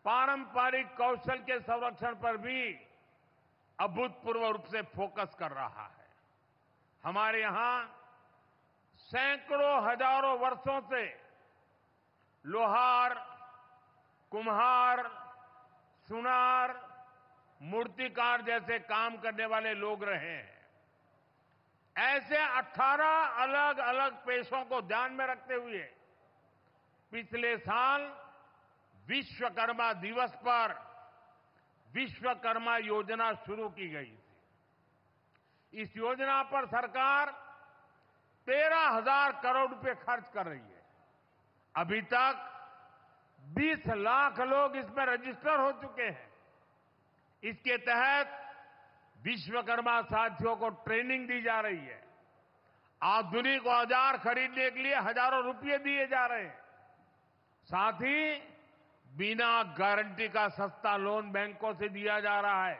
E: पारंपरिक कौशल के संरक्षण पर भी अभूतपूर्व रूप से फोकस कर रहा है। हमारे यहां सैकड़ों हजारों वर्षों से लोहार, कुम्हार, सुनार, मूर्तिकार जैसे काम करने वाले लोग रहे हैं। ऐसे 18 अलग अलग पेशों को ध्यान में रखते हुए पिछले साल विश्वकर्मा दिवस पर विश्वकर्मा योजना शुरू की गई थी। इस योजना पर सरकार 13,000 करोड़ रुपए खर्च कर रही है। अभी तक 20 लाख लोग इसमें रजिस्टर हो चुके हैं। इसके तहत विश्वकर्मा साथियों को ट्रेनिंग दी जा रही है। आधुनिक औजार खरीदने के लिए हजारों रुपए दिए जा रहे हैं। साथ ही बिना गारंटी का सस्ता लोन बैंकों से दिया जा रहा है।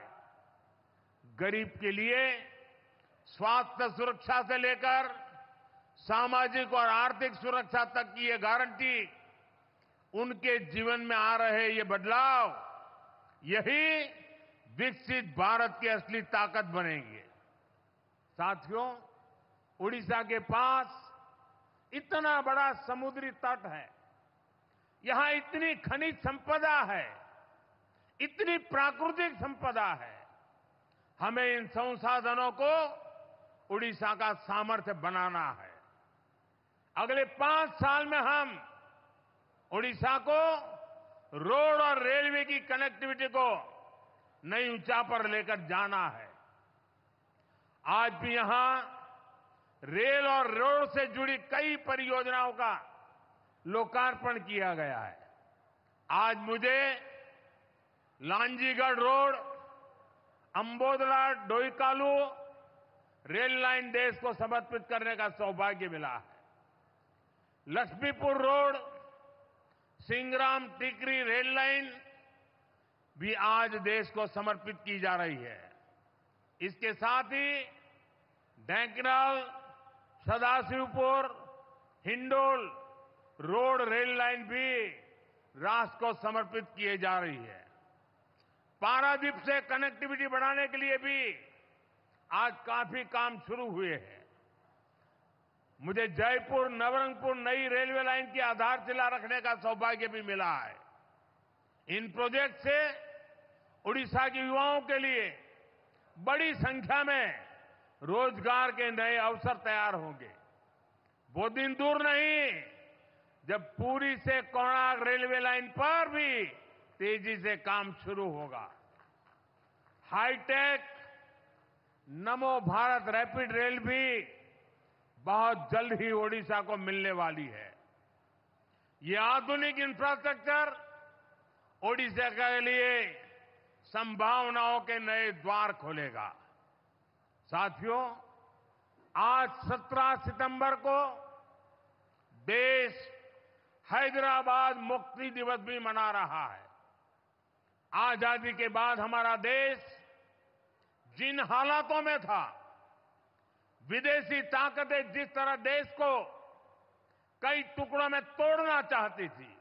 E: गरीब के लिए स्वास्थ्य सुरक्षा से लेकर सामाजिक और आर्थिक सुरक्षा तक की ये गारंटी, उनके जीवन में आ रहे ये बदलाव, यही विकसित भारत की असली ताकत बनेंगे। साथियों, उड़ीसा के पास इतना बड़ा समुद्री तट है, यहां इतनी खनिज संपदा है, इतनी प्राकृतिक संपदा है। हमें इन संसाधनों को उड़ीसा का सामर्थ्य बनाना है। अगले 5 साल में हम उड़ीसा को रोड और रेलवे की कनेक्टिविटी को नई ऊंचाई पर लेकर जाना है। आज भी यहां रेल और रोड से जुड़ी कई परियोजनाओं का लोकार्पण किया गया है। आज मुझे लांजीगढ़ रोड, अंबोदला डोईकालू रेल लाइन देश को समर्पित करने का सौभाग्य मिला है। लक्ष्मीपुर रोड, सिंगराम टिकरी रेल लाइन भी आज देश को समर्पित की जा रही है। इसके साथ ही Dhenkanal, Sadashivpur, Hindol road rail line भी राष्ट्र को समर्पित किए जा रही है। पारादीप से कनेक्टिविटी बढ़ाने के लिए भी आज काफी काम शुरू हुए हैं। मुझे जयपुर नवरंगपुर नई रेलवे लाइन की आधारशिला रखने का सौभाग्य भी मिला है। इन प्रोजेक्ट से उड़ीसा के युवाओं के लिए बड़ी संख्या में रोजगार के नए अवसर तैयार होंगे। वो दिन दूर नहीं जब पुरी से कोणार्क रेलवे लाइन पर भी तेजी से काम शुरू होगा। हाईटेक नमो भारत रैपिड रेल भी बहुत जल्द ही ओडिशा को मिलने वाली है। ये आधुनिक इंफ्रास्ट्रक्चर ओडिशा के लिए संभावनाओं के नए द्वार खोलेगा। साथियों, आज 17 सितंबर को देश हैदराबाद मुक्ति दिवस भी मना रहा है। आजादी के बाद हमारा देश जिन हालातों में था, विदेशी ताकतें जिस तरह देश को कई टुकड़ों में तोड़ना चाहती थी,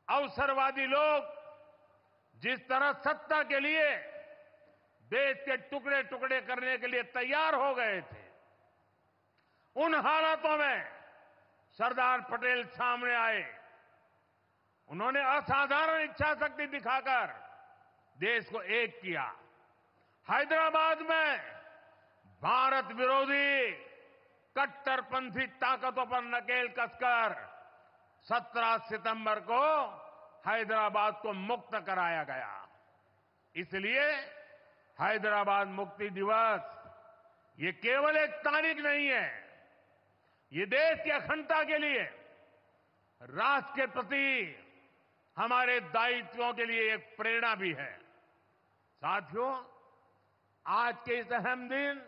E: अवसरवादी लोग जिस तरह सत्ता के लिए देश के टुकड़े टुकड़े करने के लिए तैयार हो गए थे, उन हालातों में सरदार पटेल सामने आए। उन्होंने असाधारण इच्छा शक्ति दिखाकर देश को एक किया। हैदराबाद में भारत विरोधी कट्टरपंथी ताकतों पर नकेल कसकर 17 सितंबर को हैदराबाद को मुक्त कराया गया। इसलिए हैदराबाद मुक्ति दिवस ये केवल एक तारीख नहीं है, ये देश की अखंडता के लिए, राष्ट्र के प्रति हमारे दायित्वों के लिए एक प्रेरणा भी है। साथियों, आज के इस अहम दिन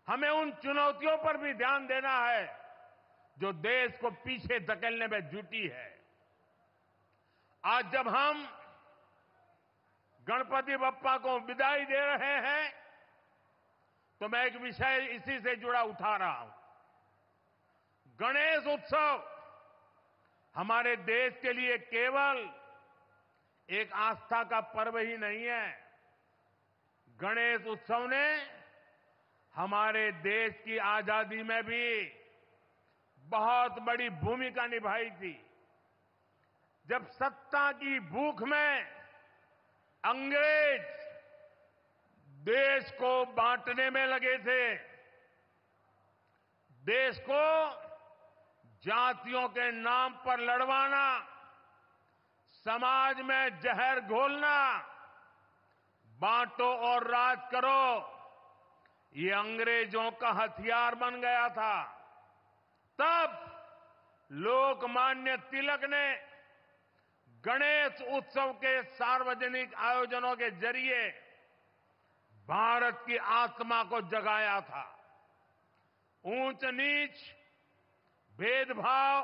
E: हमें उन चुनौतियों पर भी ध्यान देना है जो देश को पीछे धकेलने में जुटी है। आज जब हम गणपति बप्पा को विदाई दे रहे हैं, तो मैं एक विषय इसी से जुड़ा उठा रहा हूं। गणेश उत्सव हमारे देश के लिए केवल एक आस्था का पर्व ही नहीं है। गणेश उत्सव ने हमारे देश की आजादी में भी बहुत बड़ी भूमिका निभाई थी। जब सत्ता की भूख में अंग्रेज देश को बांटने में लगे थे, देश को जातियों के नाम पर लड़वाना, समाज में जहर घोलना, बांटो और राज करो, ये अंग्रेजों का हथियार बन गया था। तब लोकमान्य तिलक ने गणेश उत्सव के सार्वजनिक आयोजनों के जरिए भारत की आत्मा को जगाया था। ऊंच नीच, भेदभाव,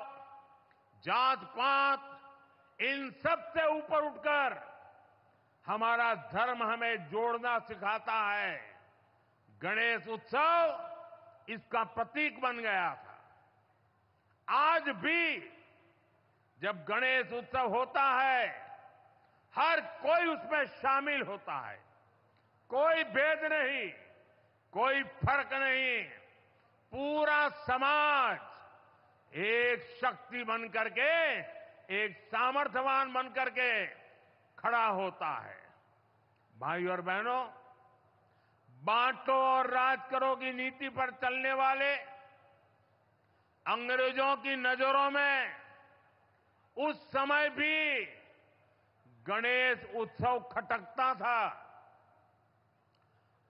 E: जात पात, इन सब से ऊपर उठकर हमारा धर्म हमें जोड़ना सिखाता है। गणेश उत्सव इसका प्रतीक बन गया था। आज भी जब गणेश उत्सव होता है, हर कोई उसमें शामिल होता है। कोई भेद नहीं, कोई फर्क नहीं, पूरा समाज एक शक्ति बन करके, एक सामर्थ्यवान बन करके खड़ा होता है। भाई और बहनों, बांटो और राज करो की नीति पर चलने वाले अंग्रेजों की नजरों में उस समय भी गणेश उत्सव खटकता था।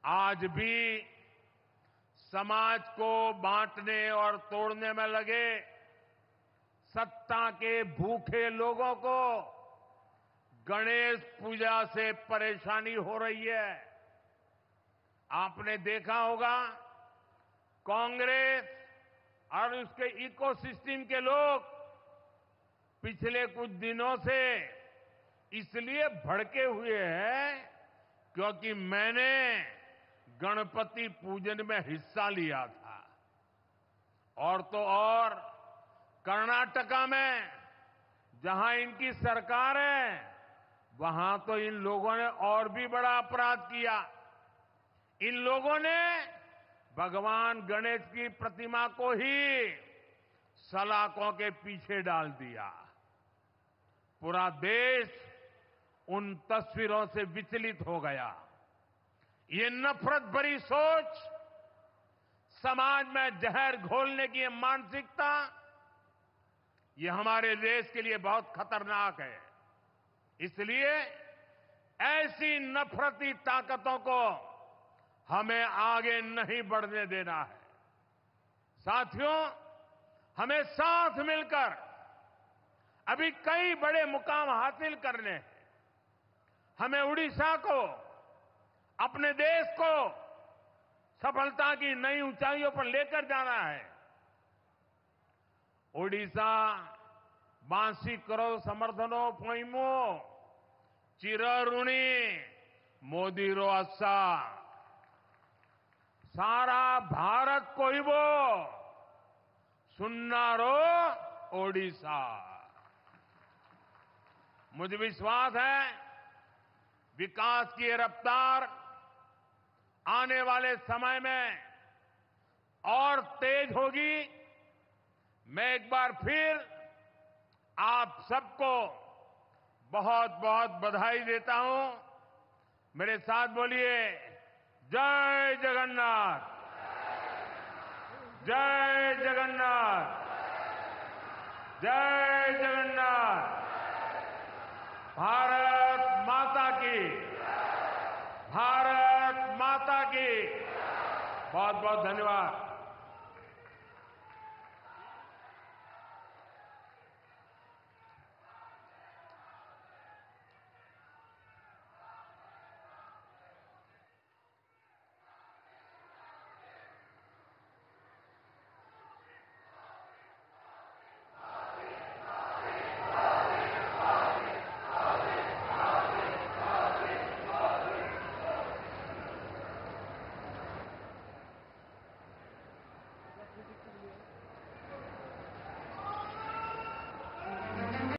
E: आज भी समाज को बांटने और तोड़ने में लगे सत्ता के भूखे लोगों को गणेश पूजा से परेशानी हो रही है। आपने देखा होगा, कांग्रेस और उसके इकोसिस्टम के लोग पिछले कुछ दिनों से इसलिए भड़के हुए हैं क्योंकि मैंने गणपति पूजन में हिस्सा लिया था। और तो और कर्नाटका में जहां इनकी सरकार है, वहां तो इन लोगों ने और भी बड़ा अपराध किया। इन लोगों ने भगवान गणेश की प्रतिमा को ही सलाखों के पीछे डाल दिया। पूरा देश उन तस्वीरों से विचलित हो गया। ये नफरत भरी सोच, समाज में जहर घोलने की ये मानसिकता, ये हमारे देश के लिए बहुत खतरनाक है। इसलिए ऐसी नफरती ताकतों को हमें आगे नहीं बढ़ने देना है। साथियों, हमें साथ मिलकर अभी कई बड़े मुकाम हासिल करने हैं। हमें उड़ीसा को, अपने देश को सफलता की नई ऊंचाइयों पर लेकर जाना है। ओडिशा बांसी करो समर्थनो पोइमो चिरऋणी मोदी रो आशा सारा भारत कोइबो सुन्नारो ओडिशा। मुझे विश्वास है विकास की रफ्तार आने वाले समय में और तेज होगी। मैं एक बार फिर आप सबको बहुत बहुत बधाई देता हूं। मेरे साथ बोलिए, जय जगन्नाथ, जय जगन्नाथ, जय जगन्नाथ। भारत माता की, भारत माता की। बहुत बहुत धन्यवाद।